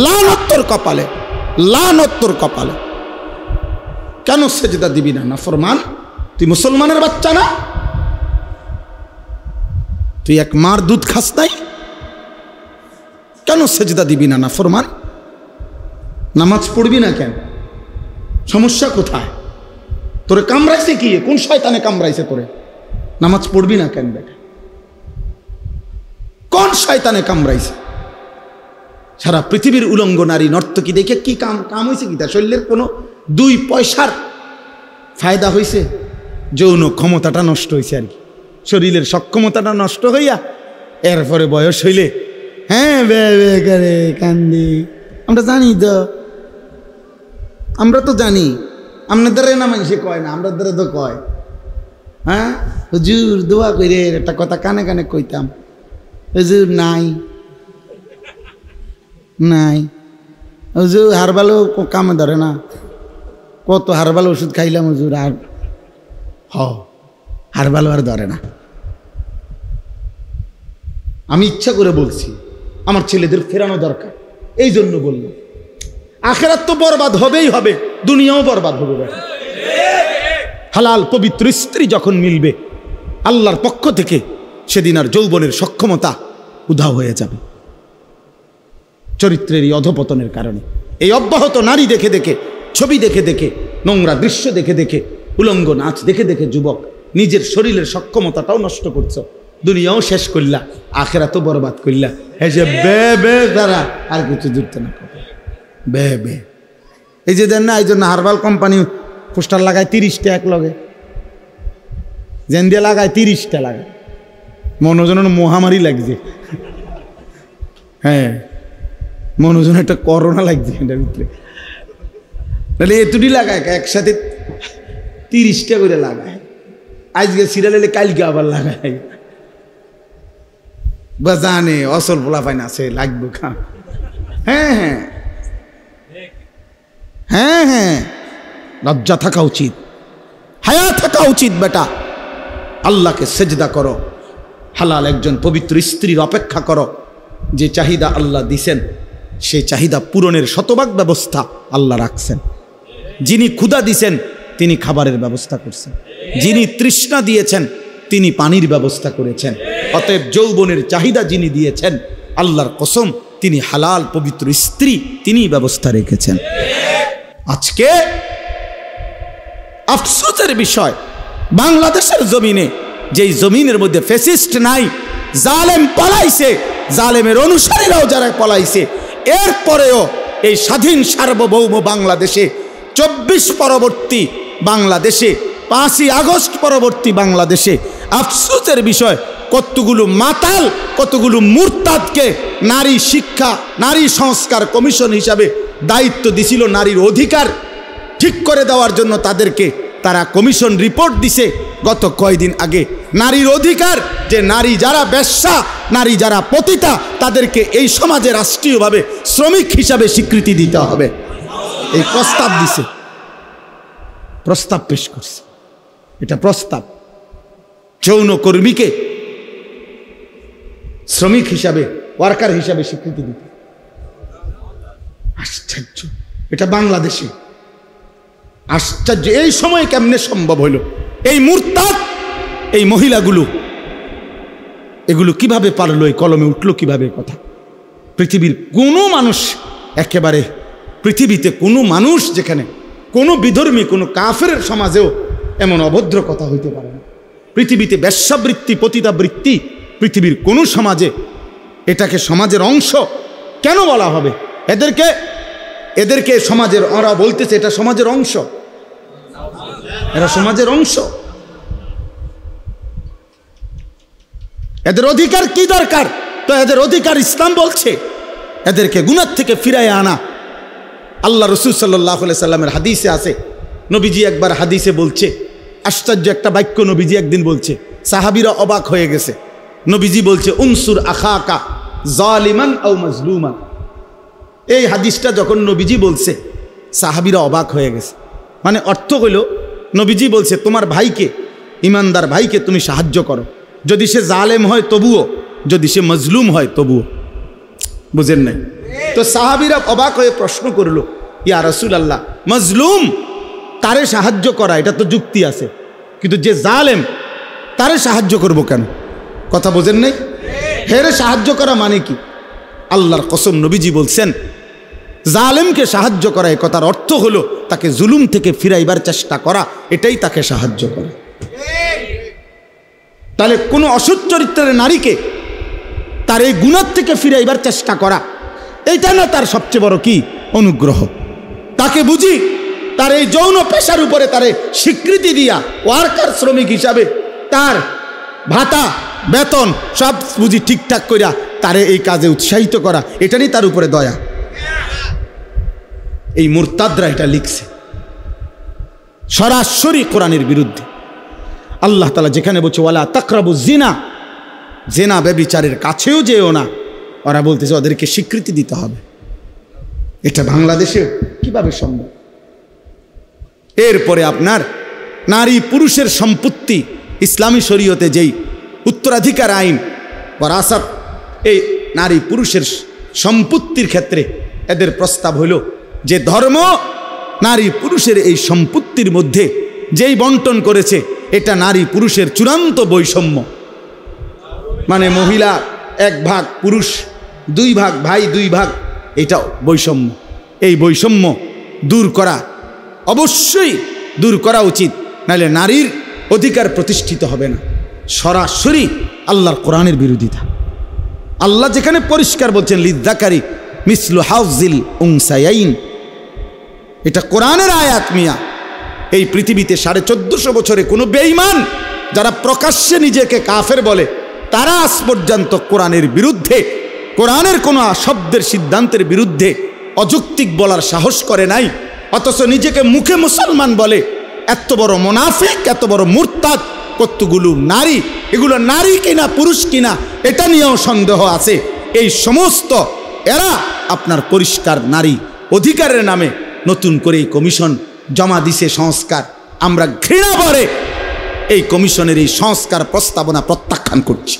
লানত তোর কপালে, লানত তোর কপালে। কেন সেজদা দিবি না? নাফরমান, তুই মুসলমানের বাচ্চা না? তুই এক মার দুধ খাস নাই? কেন সেজদা দিবি না? নাফরমান, নামাজ পড়বি না কেন? সমস্যা কোথায়? তোরে কামড়াইছে কি? কোন শয়তানে কামড়াইছে তোরে? নামাজ পড়বি না কেন বেটা? কোন শয়তানে কামড়াইছে? সারা পৃথিবীর উলঙ্গ নারী নর্তকী দেখে কি কাম হয়েছে? কি তার শরীরের কোনো 2 পয়সার ফায়দা হয়েছে? যৌন ক্ষমতাটা নষ্ট হয়েছে আর কি, শরীরের সক্ষমতাটা নষ্ট হইয়া এরপরে বয়স হইলে হ্যাঁ বে বে করে কান্দি। আমরা জানি তো, আমরা তো জানি, আপনাদের না মানুষে কয় না, আমরা দ্বারা তো কয়। হ্যাঁ হুজুর দোয়া করে একটা কথা কানে কানে কইতাম, হুজুর নাই নাই, হুজুর হারবালো কামে ধরে না, কত হারবাল ওষুধ খাইলাম হুজুর, আর হারবালো আর ধরে না। আমি ইচ্ছা করে বলছি আমার ছেলেদের ফেরানো দরকার, এই জন্য বললাম। আখেরাত তো বরবাদ হবেই হবে, দুনিয়াও বরবাদ হবে। হালাল পবিত্র স্ত্রী যখন মিলবে আল্লাহর পক্ষ থেকে, সেদিন আর যৌবনের সক্ষমতা উধাও হয়ে যাবে চরিত্রের এই অধপতনের কারণে। এই অব্যাহত নারী দেখে দেখে, ছবি দেখে দেখে, নোংরা দৃশ্য দেখে দেখে, উলঙ্গ নাচ দেখে দেখে যুবক নিজের শরীরের সক্ষমতাটাও নষ্ট করছো, দুনিয়াও শেষ করলা, আখেরাতও বরবাদ করলা। এই যে বে বে দ্বারা আর কিছু জুটতে না বে বে। এই যে দেন না, এই জন্য হার্বাল কোম্পানি পোস্টার লাগায় 30টা এক লগে, জেন দিয়ে লাগায় 30টা লাগায়, মনোজন মহামারী লাগছে। হ্যাঁ মনোজন একটা করোনা লাগছে এটার ভিতরে, তাহলে এতুটি লাগায় একসাথে 30টা করে লাগায়, আজকে সিরিয়াল এলে কালকে আবার লাগায়। বা জানে অসল পোলা পাই না আছে লাগবে খা। হ্যাঁ হ্যাঁ হ্যাঁ হ্যাঁ, লজ্জা থাকা উচিত, হায়া থাকা উচিত বেটা। আল্লাহকে সেজদা করো, হালাল একজন পবিত্র স্ত্রীর অপেক্ষা করো। যে চাহিদা আল্লাহ দিছেন সেই চাহিদা পূরণের শতভাগ ব্যবস্থা আল্লাহ রাখছেন। যিনি ক্ষুধা দিছেন তিনি খাবারের ব্যবস্থা করছেন, যিনি তৃষ্ণা দিয়েছেন তিনি পানির ব্যবস্থা করেছেন। অতএব যৌবনের চাহিদা যিনি দিয়েছেন আল্লাহর কসম তিনি হালাল পবিত্র স্ত্রী তিনি ব্যবস্থা রেখেছেন। আজকে আফসোসের বিষয়, বাংলাদেশের জমিনে যেই জমিনের মধ্যে ফ্যাসিস্ট নাই, জালেম পলাইছে, জালেমের অনুসারীরাও যারা পলাইছে, এরপরেও এই স্বাধীন সার্বভৌম বাংলাদেশে 24 পরবর্তী বাংলাদেশে, 5ই আগস্ট পরবর্তী বাংলাদেশে আফসোসের বিষয় কতগুলো মাতাল, কতগুলো মুরতাদকে নারী শিক্ষা, নারী সংস্কার কমিশন হিসাবে দায়িত্ব দিছিল নারীর অধিকার ঠিক করে দেওয়ার জন্য। তাদেরকে তারা কমিশন রিপোর্ট দিছে গত কয়েকদিন আগে, নারীর অধিকার, যে নারী যারা বেশ্যা, নারী যারা পতিতা, তাদেরকে এই সমাজে রাষ্ট্রীয়ভাবে শ্রমিক হিসাবে স্বীকৃতি দিতে হবে। এই প্রস্তাব দিছে, প্রস্তাব পেশ করছে। এটা প্রস্তাব, যৌনকর্মীকে শ্রমিক হিসাবে, ওয়ার্কার হিসাবে স্বীকৃতি দিতে। আশ্চর্য, এটা বাংলাদেশে আশ্চর্য। এই সময় কেমনে সম্ভব হইল? এই মুরতাদ, এই মহিলাগুলো এগুলো কিভাবে পারলো, এই কলমে উঠলো কিভাবে কথা? পৃথিবীর কোনো মানুষ, একেবারে পৃথিবীতে কোনো মানুষ, যেখানে কোনো বিধর্মী, কোনো কাফের সমাজেও এমন অভদ্র কথা হইতে পারে না। পৃথিবীতে বেশ্যাবৃত্তি, পতিতাবৃত্তি পৃথিবীর কোনো সমাজে, এটাকে সমাজের অংশ কেন বলা হবে? এদেরকে সমাজের, ওরা বলতেছে এটা সমাজের অংশ, এরা সমাজের অংশ। এদের অধিকার কি দরকার? তো এদের অধিকার ইসলাম বলছে এদেরকে গুনাহ থেকে ফিরায় আনা। আল্লাহ রসুল সাল্লাল্লাহু আলাইহি সাল্লামের হাদিসে আছে, নবীজি একবার হাদিসে বলছে, আশ্চর্য একটা বাক্য নবীজি একদিন বলছে, সাহাবীরা অবাক হয়ে গেছে। নবীজি বলছে, উনসুর আখাকা জালিমান আও মাজলুমান। এই হাদিসটা যখন নবীজি বলছে, সাহাবীরা অবাক হয়ে গেছে। মানে অর্থ হইল, নবীজি বলছে তোমার ভাইকে, ইমানদার ভাইকে তুমি সাহায্য করো, যদি সে জালেম হয় তবুও, যদি সে মজলুম হয় তবুও। বুঝেন নাই? তো সাহাবীরা অবাক হয়ে প্রশ্ন করলো, ইয়া রাসূলুল্লাহ, মজলুম তারে সাহায্য করা এটা তো যুক্তি আছে, কিন্তু যে জালেম তারে সাহায্য করব কেন? কথা বোঝেন নাই? হেরে সাহায্য করা মানে কি? আল্লাহর কসম, নবীজি বলছেন জালেমকে সাহায্য করা, এ কথার অর্থ হলো তাকে জুলুম থেকে ফিরাইবার চেষ্টা করা, এটাই তাকে সাহায্য করা। তাহলে কোনো অসৎ চরিত্রের নারীকে তার এই গুণার থেকে ফিরাইবার চেষ্টা করা, এইটা না তার সবচেয়ে বড় কি অনুগ্রহ। তাকে বুঝি তার এই যৌন পেশার উপরে তারে স্বীকৃতি দিয়া ওয়ার্কার শ্রমিক হিসাবে তার ভাতা বেতন সব বুঝি ঠিকঠাক করিয়া তারে এই কাজে উৎসাহিত করা, এটারই তার উপরে দয়া। এই মুরতাদরা এটা লিখছে সরাসরি কোরআনের বিরুদ্ধে। আল্লাহ তাআলা যেখানে বলছে ওয়ালা তাকরাবু জিনা, জেনা ব্যভিচারের কাছেও যেও না, ওরা বলতেছে ওদেরকে স্বীকৃতি দিতে হবে। এটা বাংলাদেশে কিভাবে সম্ভব? এরপরে আপনার নারী পুরুষের সম্পত্তি, ইসলামী শরীয়তে যেই উত্তরাধিকার আইন ওয়ারাসাত, এই নারী পুরুষের সম্পত্তির ক্ষেত্রে এদের প্রস্তাব হলো যে ধর্ম নারী পুরুষের এই সম্পত্তির মধ্যে যেই বন্টন করেছে এটা নারী পুরুষের চূড়ান্ত বৈষম্য। মানে মহিলা 1 ভাগ, পুরুষ 2 ভাগ, ভাই 2 ভাগ, এটা বৈষম্য। এই বৈষম্য দূর করা অবশ্যই দূর করা উচিত, নাহলে নারীর অধিকার প্রতিষ্ঠিত হবে না। সরাসরি আল্লাহর কোরআনের বিরোধিতা। আল্লাহ যেখানে পরিষ্কার বলছেন লিযযাকারি মিসলু হাউজিল উনসায়াইন, এটা কোরআনের আয়াত মিয়া। এই পৃথিবীতে 1450 বছরে কোনো বেঈমান যারা প্রকাশ্যে নিজেকে কাফের বলে তারা আজ পর্যন্ত কোরআনের বিরুদ্ধে, কোরআনের কোনো শব্দের সিদ্ধান্তের বিরুদ্ধে অযৌক্তিক বলার সাহস করে নাই, অথচ নিজেকে মুখে মুসলমান বলে। এত বড় মুনাফিক, এত বড় মুরতাদ। কতগুলো নারী, এগুলো নারী কিনা পুরুষ কিনা এটা নিয়েও সন্দেহ আছে। এই সমস্ত এরা আপনার পরিষ্কার নারী অধিকারের নামে নতুন করে এই কমিশন জমা দিছে সংস্কার। আমরা ঘৃণা ভরে এই কমিশনের এই সংস্কার প্রস্তাবনা প্রত্যাখ্যান করছি।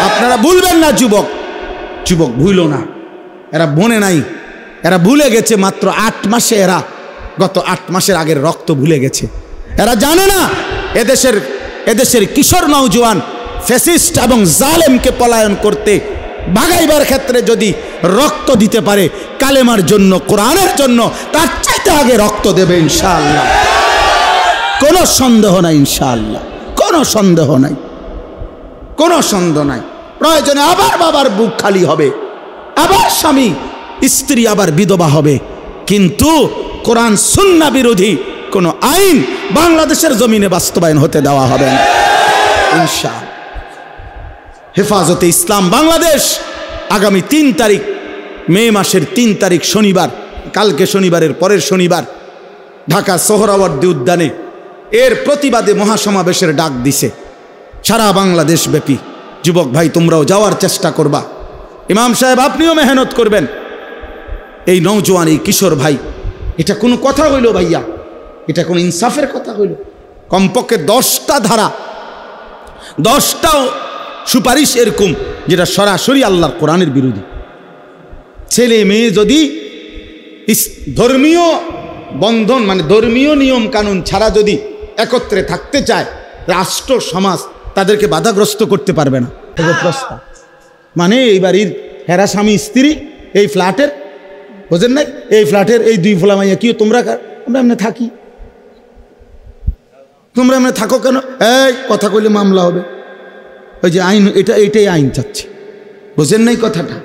আপনারা ভুলবেন না, যুবক যুবক ভুল না, এরা বনে নাই, এরা ভুলে গেছে মাত্র 8 মাসে, এরা গত 8 মাসের আগের রক্ত ভুলে গেছে। এরা জানে না এদেশের কিশোর নওজোয়ান ফ্যাসিস্ট এবং জালেমকে পলায়ন করতে ভাগাইবার ক্ষেত্রে যদি রক্ত দিতে পারে কালেমার জন্য, কোরআনের জন্য, তার চাইতে আগে রক্ত দেবে ইনশাআল্লাহ। কোনো সন্দেহ নাই ইনশাআল্লাহ, কোনো সন্দেহ নাই, কোনো সন্দেহ নাই। প্রয়োজনে আবার বাবার বুক খালি হবে, আবার স্বামী স্ত্রী আবার বিধবা হবে, কিন্তু কোরআন সুন্নাহ বিরোধী কোনো আইন বাংলাদেশের জমিনে বাস্তবায়ন হতে দেওয়া হবে না ইনশাআল্লাহ। হেফাজতে ইসলাম বাংলাদেশ আগামী 3 তারিখ, মে মাসের 3 তারিখ শনিবার, কালকে শনিবারের পরের শনিবার ঢাকা সোহরাওয়ার্দী উদ্যানে এর প্রতিবাদে মহাসমাবেশের ডাক দিছে সারা বাংলাদেশ ব্যাপী। যুবক ভাই তোমরাও যাওয়ার চেষ্টা করবা, ইমাম সাহেব আপনিও মেহনত করবেন। এই নওজোয়ান, এই কিশোর ভাই, এটা কোনো কথা হইল ভাইয়া? এটা কোনো ইনসাফের কথা হইল? কমপক্ষে 10টা ধারা, 10টা সুপারিশ এরকম যেটা সরাসরি আল্লাহর কোরআনের বিরোধী। ছেলে মেয়ে যদি ধর্মীয় বন্ধন মানে ধর্মীয় নিয়ম কানুন ছাড়া যদি একত্রে থাকতে চায়, রাষ্ট্র সমাজ তাদেরকে বাধাগ্রস্ত করতে পারবে না। প্রস্তাব মানে এই বাড়ির হেরা স্বামী স্ত্রী এই ফ্ল্যাটের, বোঝেন নাই, এই ফ্ল্যাটের এই 2 ফোলা মাইয়া কি তোমরা, আমরা এমনি থাকি, তোমরা এমনি থাকো কেন? এই কথা কইলে মামলা হবে। ওই যে আইন, এটাই আইন চাচ্ছে, বোঝেন নাই কথাটা?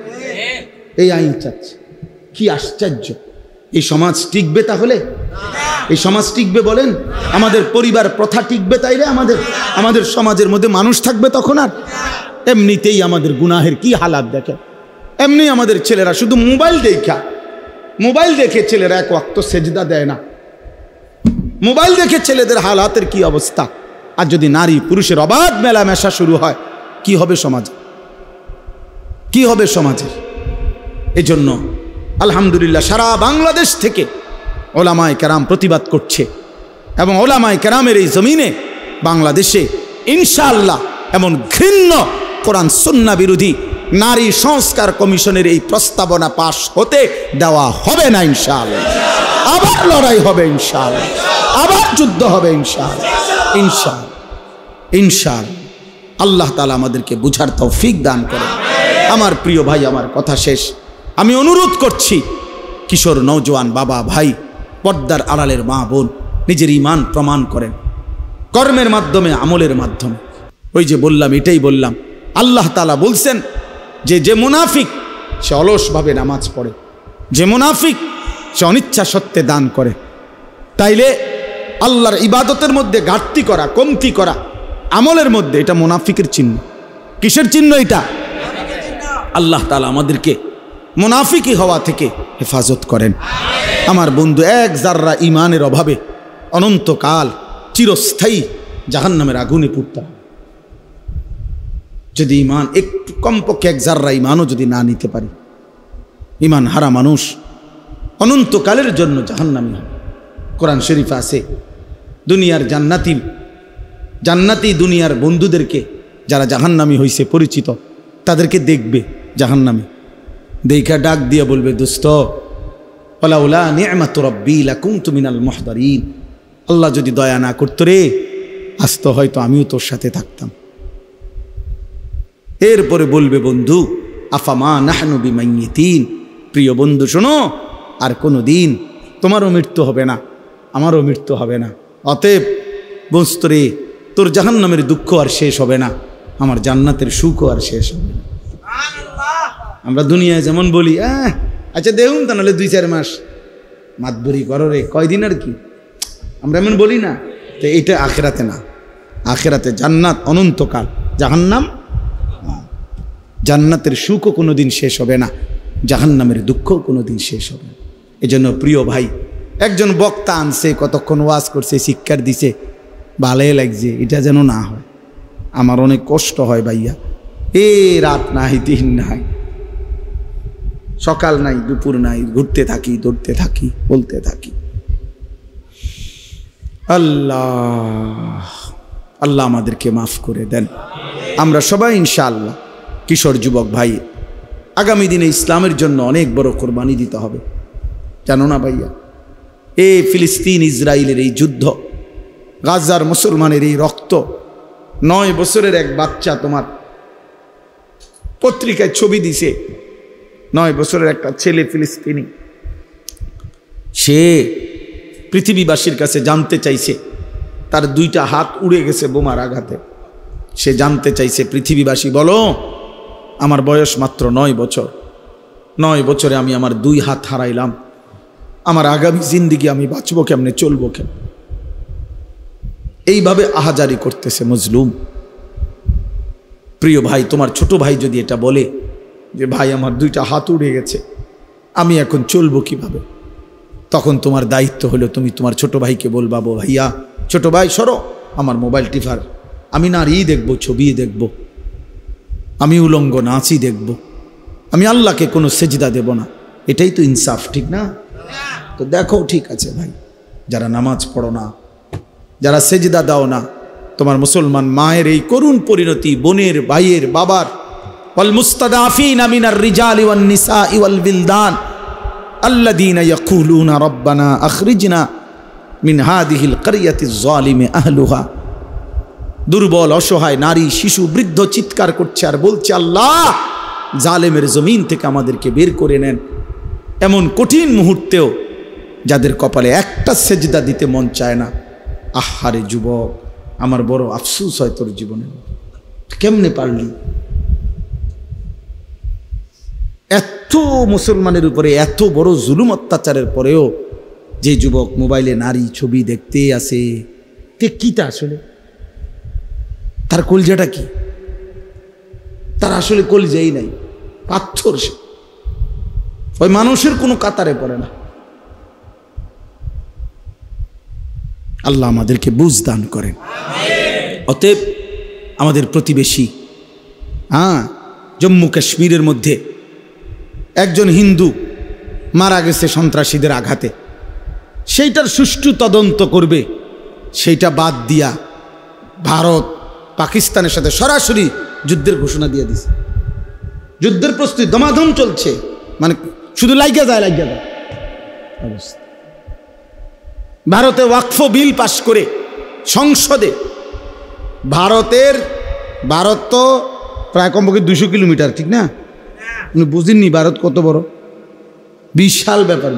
এই আইন চাচ্ছে। কি আশ্চর্য! এই সমাজ টিকবে তাহলে? এই সমাজ টিকবে বলেন? আমাদের পরিবার প্রথা টিকবে তাইলে? আমাদের সমাজের মধ্যে মানুষ থাকবে তখন? আর এমনিতেই আমাদের গুনাহের কি হালাত দেখে। এমনি আমাদের ছেলেরা শুধু মোবাইল দেখে ছেলেরা 1 ওয়াক্ত সেজদা দেয় না। মোবাইল দেখে ছেলেদের হালাতের কি অবস্থা! আর যদি নারী পুরুষের অবাধ মেলামেশা শুরু হয়, কি হবে সমাজে? কি হবে সমাজের? এজন্য আলহামদুলিল্লাহ সারা বাংলাদেশ থেকে ওলামায়ে কেরাম প্রতিবাদ করছে, এবং ওলামায়ে কেরামের এই জমিনে বাংলাদেশে ইনশাআল্লাহ এমন ঘৃণ্য কোরআন সুন্নাহ বিরোধী নারী সংস্কার কমিশনের এই প্রস্তাবনা পাশ হতে দেওয়া হবে না ইনশাআল্লাহ। আবার লড়াই হবে ইনশাআল্লাহ, আবার যুদ্ধ হবে ইনশাআল্লাহ, ইনশাআল্লাহ। আল্লাহ তাআলা আমাদেরকে বুঝার তৌফিক দান করেন। আমার প্রিয় ভাই, আমার কথা শেষ। আমি অনুরোধ করছি, কিশোর নওজোয়ান বাবা ভাই, পর্দার আড়ালের মা বোন, নিজের ঈমান প্রমাণ করেন কর্মের মাধ্যমে, আমলের মাধ্যমে। ওই যে বললাম, এটাই বললাম, আল্লাহ তাআলা বলছেন যে মুনাফিক সে অলসভাবে নামাজ পড়ে, যে মুনাফিক সে অনিচ্ছা সত্ত্বে দান করে। তাইলে আল্লাহর ইবাদতের মধ্যে ঘাটতি করা, কমতি করা, আমলের মধ্যে, এটা মুনাফিকের চিহ্ন। কিসের চিহ্ন এটা? আল্লাহ তাআলা আমাদেরকে মুনাফিকি হওয়া থেকে হেফাজত করেন। আমার বন্ধু, এক জাররা ইমানের অভাবে অনন্তকাল চিরস্থায়ী জাহান্নামের আগুনে পুড়তে হবে। যদি ইমান একটু কমপক্ষে এক জাররা ইমানও যদি না নিতে পারি, ইমান হারা মানুষ অনন্তকালের জন্য জাহান্নামী হবে। কোরআন শরীফে আছে, দুনিয়ার জান্নাতি দুনিয়ার বন্ধুদেরকে যারা জাহান্নামী হয়েছে পরিচিত, তাদেরকে দেখবে জাহান্নামী, দেখা ডাক দিয়ে বলবে, দোস্ত ওয়ালাউলা নি'মাতু রাব্বি লাকুনতু মিনাল মুহদারিন, আল্লাহ যদি দয়া না করতো রে, আজ তো হয়তো আমিও তোর সাথে থাকতাম। এরপরে বলবে, বন্ধু আফামা নাহনু বিমাইয়িতিন, প্রিয় বন্ধু শোনো, আর কোনো দিন তোমারও মৃত্যু হবে না, আমারও মৃত্যু হবে না। অতএব বুঝত রে, তোর জাহান্নামের দুঃখ আর শেষ হবে না, আমার জান্নাতের সুখও আর শেষ হবে না। আমরা দুনিয়ায় যেমন বলি, আচ্ছা দেখুন তা নাহলে 2-4 মাস মাতবরি করো রে, কয়দিন আর কি, আমরা এমন বলি না? তো এটা আখেরাতে না, আখেরাতে জান্নাত অনন্তকাল, জাহান্নাম, জান্নাতের সুখও কোনোদিন শেষ হবে না, জাহান্নামের দুঃখও কোনোদিন শেষ হবে না। এজন্য প্রিয় ভাই, একজন বক্তা আনছে, কতক্ষণ ওয়াজ করছে, শিক্ষার দিছে, ভালোই লাগছে, এটা যেন না হয়। আমার অনেক কষ্ট হয় ভাইয়া, রাত নাই, দিন নাই, সকাল নাই, দুপুর নাই, ঘুরতে থাকি, দৌড়তে থাকি, বলতে থাকি। আল্লাহ আল্লাহ আমাদেরকে মাফ করে দেন। আমরা সবাই ইনশাআল্লাহ কিশোর যুবক ভাই, আগামী দিনে ইসলামের জন্য অনেক বড় কোরবানি দিতে হবে, জানো না ভাইয়া? ফিলিস্তিন ইসরায়েলের এই যুদ্ধ, গাজার মুসলমানের এই রক্ত, 9 বছরের এক বাচ্চা, তোমার পত্রিকায় ছবি দিছে, 9 বছরের একটা ছেলে ফিলিস্তিনি, সে পৃথিবীবাসীর কাছে জানতে চাইছে, তার 2টা হাত উড়ে গেছে বোমার আঘাতে। সে জানতে চাইছে, পৃথিবীবাসী বলো, আমার বয়স মাত্র 9 বছর, 9 বছরে আমি আমার 2 হাত হারাইলাম, আমার আগামী জিন্দিগি আমি বাঁচবো কেমনে, চলবো কেমন? এইভাবে আহাজারি করতেছে মজলুম। প্রিয় ভাই, তোমার ছোট ভাই যদি এটা বলে যে ভাই আমার 2টা হাত উড়ে গেছে, আমি এখন চলবো কিভাবে, তখন তোমার দায়িত্ব হলো তুমি তোমার ছোট ভাইকে বলবা, ভাইয়া, ছোট ভাই সরো, আমার মোবাইল টিফার, আমি নারী দেখবো, ছবি দেখব, আমি উলঙ্গ নাচই দেখব, আমি আল্লাহকে কোনো সেজদা দেব না। এটাই তো ইনসাফ, ঠিক না? তো দেখো, ঠিক আছে ভাই, যারা নামাজ পড়ো না, যারা সেজদা দাও না, তোমার মুসলমান মায়ের এই করুণ পরিণতি, বোনের, ভাইয়ের, বাবার, ওয়াল মুস্তাদাফিনা মিনার রিজালি ওয়ান নিসাই ওয়াল বিলদান আল্লাযীনা ইয়াকুলুনা রাব্বানা আখরিজনা মিন হাযিহিল ক্বরিয়াতিজ যালিমি আহলুহা। দুর্বল, অসহায় নারী, শিশু, বৃদ্ধ চিৎকার করছে আর বলছে, আল্লাহ জালেমের জমিন থেকে আমাদেরকে বের করে নেন। এমন কঠিন মুহূর্তেও যাদের কপালে একটা সেজদা দিতে মন চায় না। আহারে যুবক, আমার বড় আফসোস হয় তোর জীবনে, কেমনে পারলি? এত মুসলমানের উপরে এত বড় জুলুম অত্যাচারের পরেও যে যুবক মোবাইলে নারী ছবি দেখতে আসে, তে কিটা আসলে তার কলজাটা কি? তার আসলে কলজাই নাই, পাথর। সে ওই মানুষের কোনো কাতারে পড়ে না। আল্লাহ আমাদেরকে বুঝ দান করেন। অতএব আমাদের প্রতিবেশী, জম্মু কাশ্মীরের মধ্যে একজন হিন্দু মারা গেছে সন্ত্রাসীদের আঘাতে, সেইটার সুষ্ঠু তদন্ত করবে, সেইটা বাদ দিয়া ভারত পাকিস্তানের সাথে সরাসরি যুদ্ধের ঘোষণা দিয়ে দিছে। যুদ্ধের প্রস্তুতি দমাদম চলছে, মানে শুধু লাগিয়া যায় অবস্থা। ভারতে ওয়াকফ বিল পাশ করে সংসদে, ভারত তো প্রায় কমপক্ষে 200 কিলোমিটার, ঠিক না? উনি বুঝেননি ভারত কত বড়, বিশাল ব্যাপার,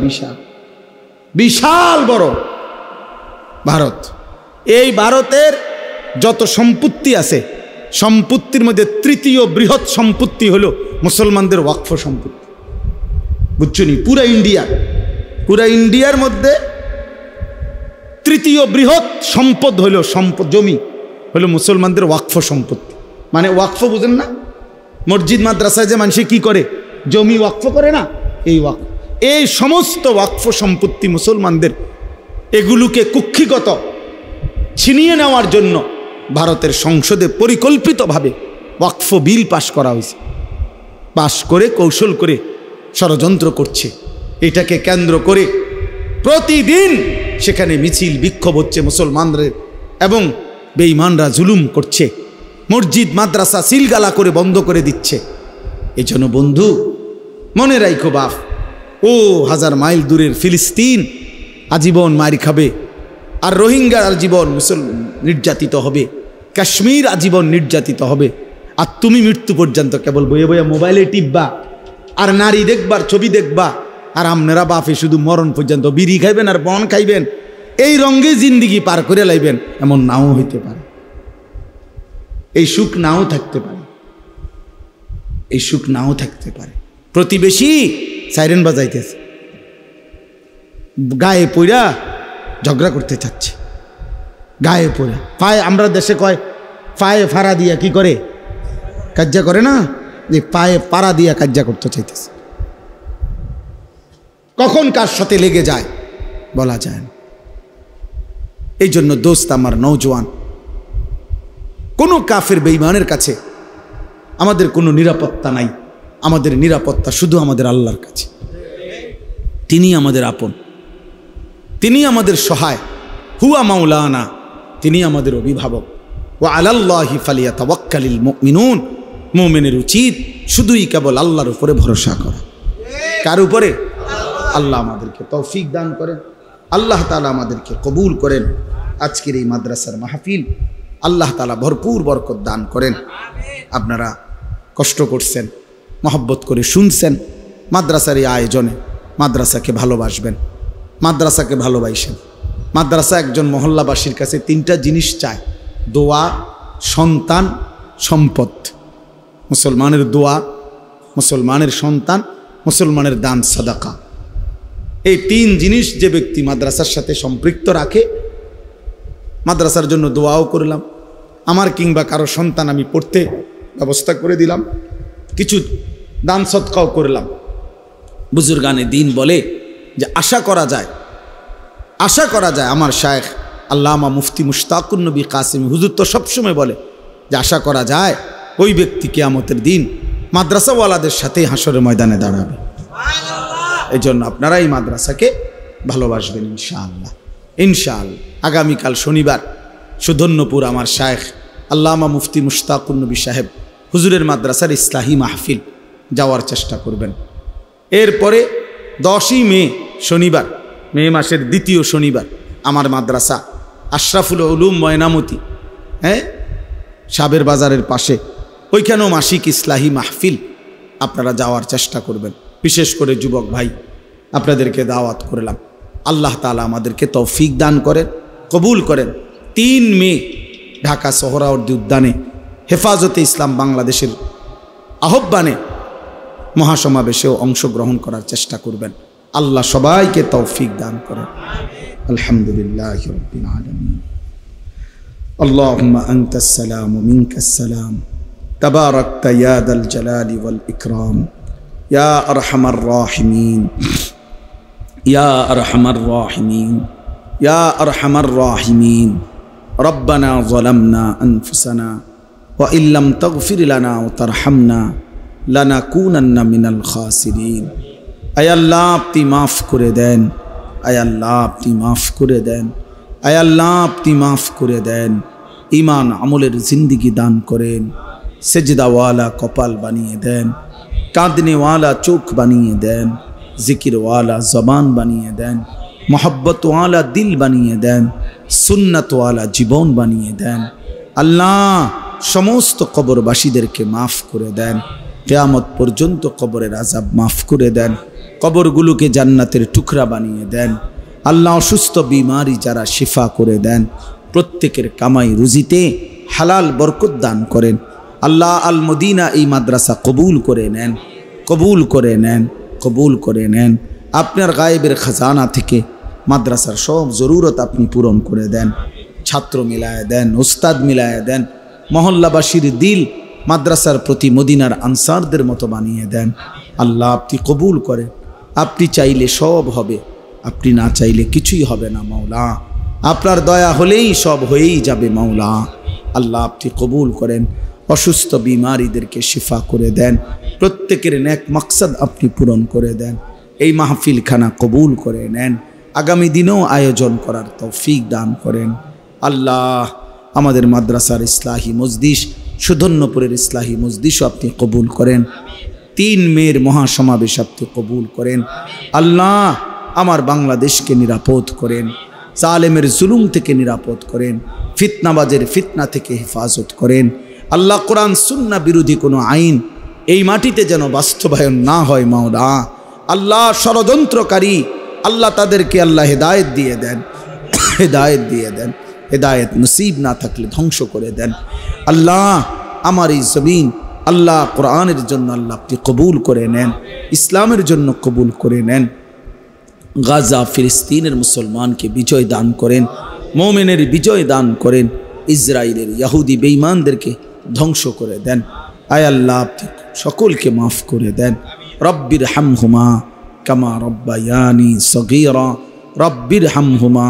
বিশাল বড় ভারত। এই ভারতের যত সম্পত্তি আছে সম্পত্তির মধ্যে তৃতীয় বৃহৎ সম্পত্তি হলো মুসলমানদের ওয়াকফ সম্পত্তি। বুঝছো নি? পুরা ইন্ডিয়ার মধ্যে তৃতীয় বৃহৎ সম্পদ হলো জমি হলো মুসলমানদের ওয়াকফ সম্পত্তি। মানে ওয়াকফ বুঝেন না? মসজিদ মাদ্রাসায় যে মানুষ কি করে, জমি ওয়াকফ করে না, এই ওয়াকফ। এই সমস্ত ওয়াকফ সম্পত্তি মুসলমানদের, এগুলোকে কুক্ষিগত ছিনিয়ে নেওয়ার জন্য ভারতের সংসদে পরিকল্পিতভাবে ওয়াকফ বিল পাশ করা হয়েছে। পাশ করে কৌশল করে ষড়যন্ত্র করছে। এটাকে কেন্দ্র করে প্রতিদিন সেখানে মিছিল বিক্ষোভ হচ্ছে মুসলমানদের, এবং বেঈমানরা জুলুম করছে, মসজিদ মাদ্রাসা সিলগালা করে বন্ধ করে দিচ্ছে। এই জন্য বন্ধু মনে রাখো বাপ, ও 1000 মাইল দূরের ফিলিস্তিন আজীবন মার খাবে, আর রোহিঙ্গা আজীবন নির্যাতিত হবে, কাশ্মীর আজীবন নির্যাতিত হবে, আর তুমি মৃত্যু পর্যন্ত কেবল বয়ে বয়ে মোবাইলে টিপবা আর নারী দেখবার ছবি দেখবা, আর আপনারা বাপে শুধু মরণ পর্যন্ত বিড়ি খাইবেন আর বন খাইবেন, এই রঙে জিন্দিগি পার করে লাইবেন। এমন নাও হইতে পারে, এই সুখ নাও থাকতে পারে, এই সুখ নাও থাকতে পারে। প্রতিবেশী সাইরেন বাজাইতেছে, গায়ে পইরা ঝগড়া করতে চাচ্ছে, গায়ে পড়ে পায়ে, আমরা দেশে কয় পায়ে ফাড়া দিয়া কি করে, কাজ্জা করে না, যে পায়ে পাড়া দিয়া কাজ্জা করতে চাইতেছে। কখন কার সাথে লেগে যায় বলা যায় না। এই জন্য দোস্ত আমার নওজোয়ান, কোনো কাফের বেঈমানের কাছে আমাদের কোনো নিরাপত্তা নাই। আমাদের নিরাপত্তা শুধু আমাদের আল্লাহর কাছে। তিনি আমাদের আপন, তিনি আমাদের সহায়, হুয়া মাওলানা, তিনি আমাদের অভিভাবক। ওয়া আলাল্লাহি ফালিয়াতাওয়াক্কালিল মুমিনুন, মুমিনের উচিত শুধুই কেবল আল্লাহর উপরে ভরসা করা। কার উপরে? আল্লাহ আমাদেরকে তৌফিক দান করেন, আল্লাহ তাআলা আমাদেরকে কবুল করেন। আজকের এই মাদ্রাসার মাহফিল আল্লাহ তাআলা ভরপুর বরকত দান করেন। আপনারা কষ্ট করছেন, মহব্বত করে শুনছেন মাদ্রাসার এই আয়োজনে। মাদ্রাসাকে ভালোবাসবেন, মাদ্রাসাকে ভালোবাসেন। মাদ্রাসা একজন মহল্লাবাসীর কাছে 3টা জিনিস চায়: দোয়া, সন্তান, সম্পদ। মুসলমানের দোয়া, মুসলমানের সন্তান, মুসলমানের দান সাদাকা। এই 3 জিনিস যে ব্যক্তি মাদ্রাসার সাথে সম্পৃক্ত রাখে, মাদ্রাসার জন্য দোয়াও করলাম, আমার কিংবা কারো সন্তান আমি পড়তে ব্যবস্থা করে দিলাম, কিছু দান সদকাও করলাম। বুজুর্গানে দিন বলে যে আশা করা যায় আমার শায়েখ আল্লামা মুফতি মুশতাকুন নবী কাসেমি হুজুর তো সবসময় বলে যে আশা করা যায় ওই ব্যক্তি কিয়ামতের দিন মাদ্রাসাওয়ালাদের সাথে হাসরের ময়দানে দাঁড়াবে। এই জন্য আপনারা এই মাদ্রাসাকে ভালোবাসবেন ইনশাআল্লাহ। ইনশাআল্লাহ আগামীকাল শনিবার সুধন্যপুর আমার শায়েখ আল্লামা মুফতি মুশতাকুন নবী সাহেব হুজুরের মাদ্রাসার ইসলাহি মাহফিল যাওয়ার চেষ্টা করবেন। এরপরে 10ই মে শনিবার, মে মাসের 2য় শনিবার আমার মাদ্রাসা আশরাফুল উলুম ময়নামতি, সাবের বাজারের পাশে, ওইখানেও মাসিক ইসলাহি মাহফিল আপনারা যাওয়ার চেষ্টা করবেন। বিশেষ করে যুবক ভাই, আপনাদেরকে দাওয়াত করলাম। আল্লাহ তাআলা আমাদেরকে তৌফিক দান করেন, কবুল করেন। 3 মে ঢাকা সোহরাওয়ার্দী উদ্যানে হেফাজতে ইসলাম বাংলাদেশের আহ্বানে মহাসমাবেশেও অংশগ্রহণ করার চেষ্টা করবেন। আল্লাহ সবাইকে তৌফিক দান করেন। আলহামদুলিল্লাহি রাব্বিল আলামিন। আল্লাহুম্মা আনতাস সালাম ওয়া মিনকাস সালাম, তাবারাকতা ইয়া দাল জালালি ওয়াল ইকরাম, ইয়া আরহামার রাহিমিন, ইয়া আরহামার রাহিমিন, ইয়া আরহামার রাহিমিন। রব্বানা যালামনা আনফুসানা ওয়া ইল্লাম তাগফির লানা ওয়া তারহামনা লানাকুনান্না মিনাল খাসিরিন। আয় আল্লাহ আপনি মাফ করে দেন, আয় আল্লাহ আপনি মাফ করে দেন, আয় আল্লাহ আপনি মাফ করে দেন। ঈমান আমলের জিন্দিগি দান করেন, সেজদাওয়ালা কপাল বানিয়ে দেন, কাঁদনেওয়ালা চোখ বানিয়ে দেন, জিকিরওয়ালা জবান বানিয়ে দেন, মোহব্বতওয়ালা দিল বানিয়ে দেন, সুন্নতওয়ালা জীবন বানিয়ে দেন। আল্লাহ সমস্ত কবরবাসীদেরকে মাফ করে দেন, কিয়ামত পর্যন্ত কবরের আযাব মাফ করে দেন, কবরগুলোকে জান্নাতের টুকরা বানিয়ে দেন। আল্লাহ অসুস্থ বিমারি যারা শিফা করে দেন, প্রত্যেকের কামাই রুজিতে হালাল বরকত দান করেন। আল্লাহ আল মদিনা এই মাদ্রাসা কবুল করে নেন, কবুল করে নেন, কবুল করে নেন। আপনার গায়েবের খাজানা থেকে মাদ্রাসার সব জরুরত আপনি পূরণ করে দেন। ছাত্র মিলায় দেন, ওস্তাদ মিলায় দেন, মহল্লাবাসীর দিল মাদ্রাসার প্রতি মদিনার আনসারদের মতো বানিয়ে দেন। আল্লাহ আপনি কবুল করেন। আপনি চাইলে সব হবে, আপনি না চাইলে কিছুই হবে না মাওলা। আপনার দয়া হলেই সব হয়েই যাবে মাওলা। আল্লাহ আপনি কবুল করেন। অসুস্থ বিমারীদেরকে শিফা করে দেন। প্রত্যেকের নেক মাকসাদ আপনি পূরণ করে দেন। এই মাহফিলখানা কবুল করে নেন। আগামী দিনেও আয়োজন করার তৌফিক দান করেন। আল্লাহ আমাদের মাদ্রাসার ইসলাহি মজলিস, সুধন্যপুরের ইসলাহি মজলিসও আপনি কবুল করেন। 3 মের মহাসমাবেশ আপনি কবুল করেন। আল্লাহ আমার বাংলাদেশকে নিরাপদ করেন, জালেমের জুলুম থেকে নিরাপদ করেন, ফিতনাবাজের ফিতনা থেকে হেফাজত করেন। আল্লাহ কোরআন সুন্নাহ বিরোধী কোনো আইন এই মাটিতে যেন বাস্তবায়ন না হয় মাওলা। আল্লাহ ষড়যন্ত্রকারী আল্লাহ তাদেরকে আল্লাহ হেদায়েত দিয়ে দেন, হেদায়েত দিয়ে দেন। হেদায়েত নসিব না থাকলে ধ্বংস করে দেন। আল্লাহ আমার এই জমিন আল্লাহ কোরআনের জন্য আল্লাহ আপনি কবুল করে নেন, ইসলামের জন্য কবুল করে নেন। গাজা ফিলিস্তিনের মুসলমানকে বিজয় দান করেন, মোমেনের বিজয় দান করেন। ইসরায়েলের ইহুদি বেঈমানদেরকে ধ্বংস করে দেন। আয় আল্লাহ আপনি সকলকে মাফ করে দেন। রব্বির হামহুমা কামা রব্বায়ানি সগীরা, রব্বির হামহুমা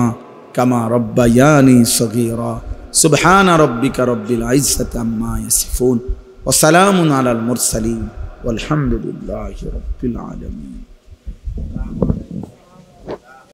কামা রব্বায়ানি সগীরা। সুবহান রব্বিকা রব্বিল ইজ্জাতি আম্মা ইয়াসিফুন ওয়া সালামুন আলাল মুরসালিন ওয়ালহামদুলিল্লাহি রাব্বিল আলামিন।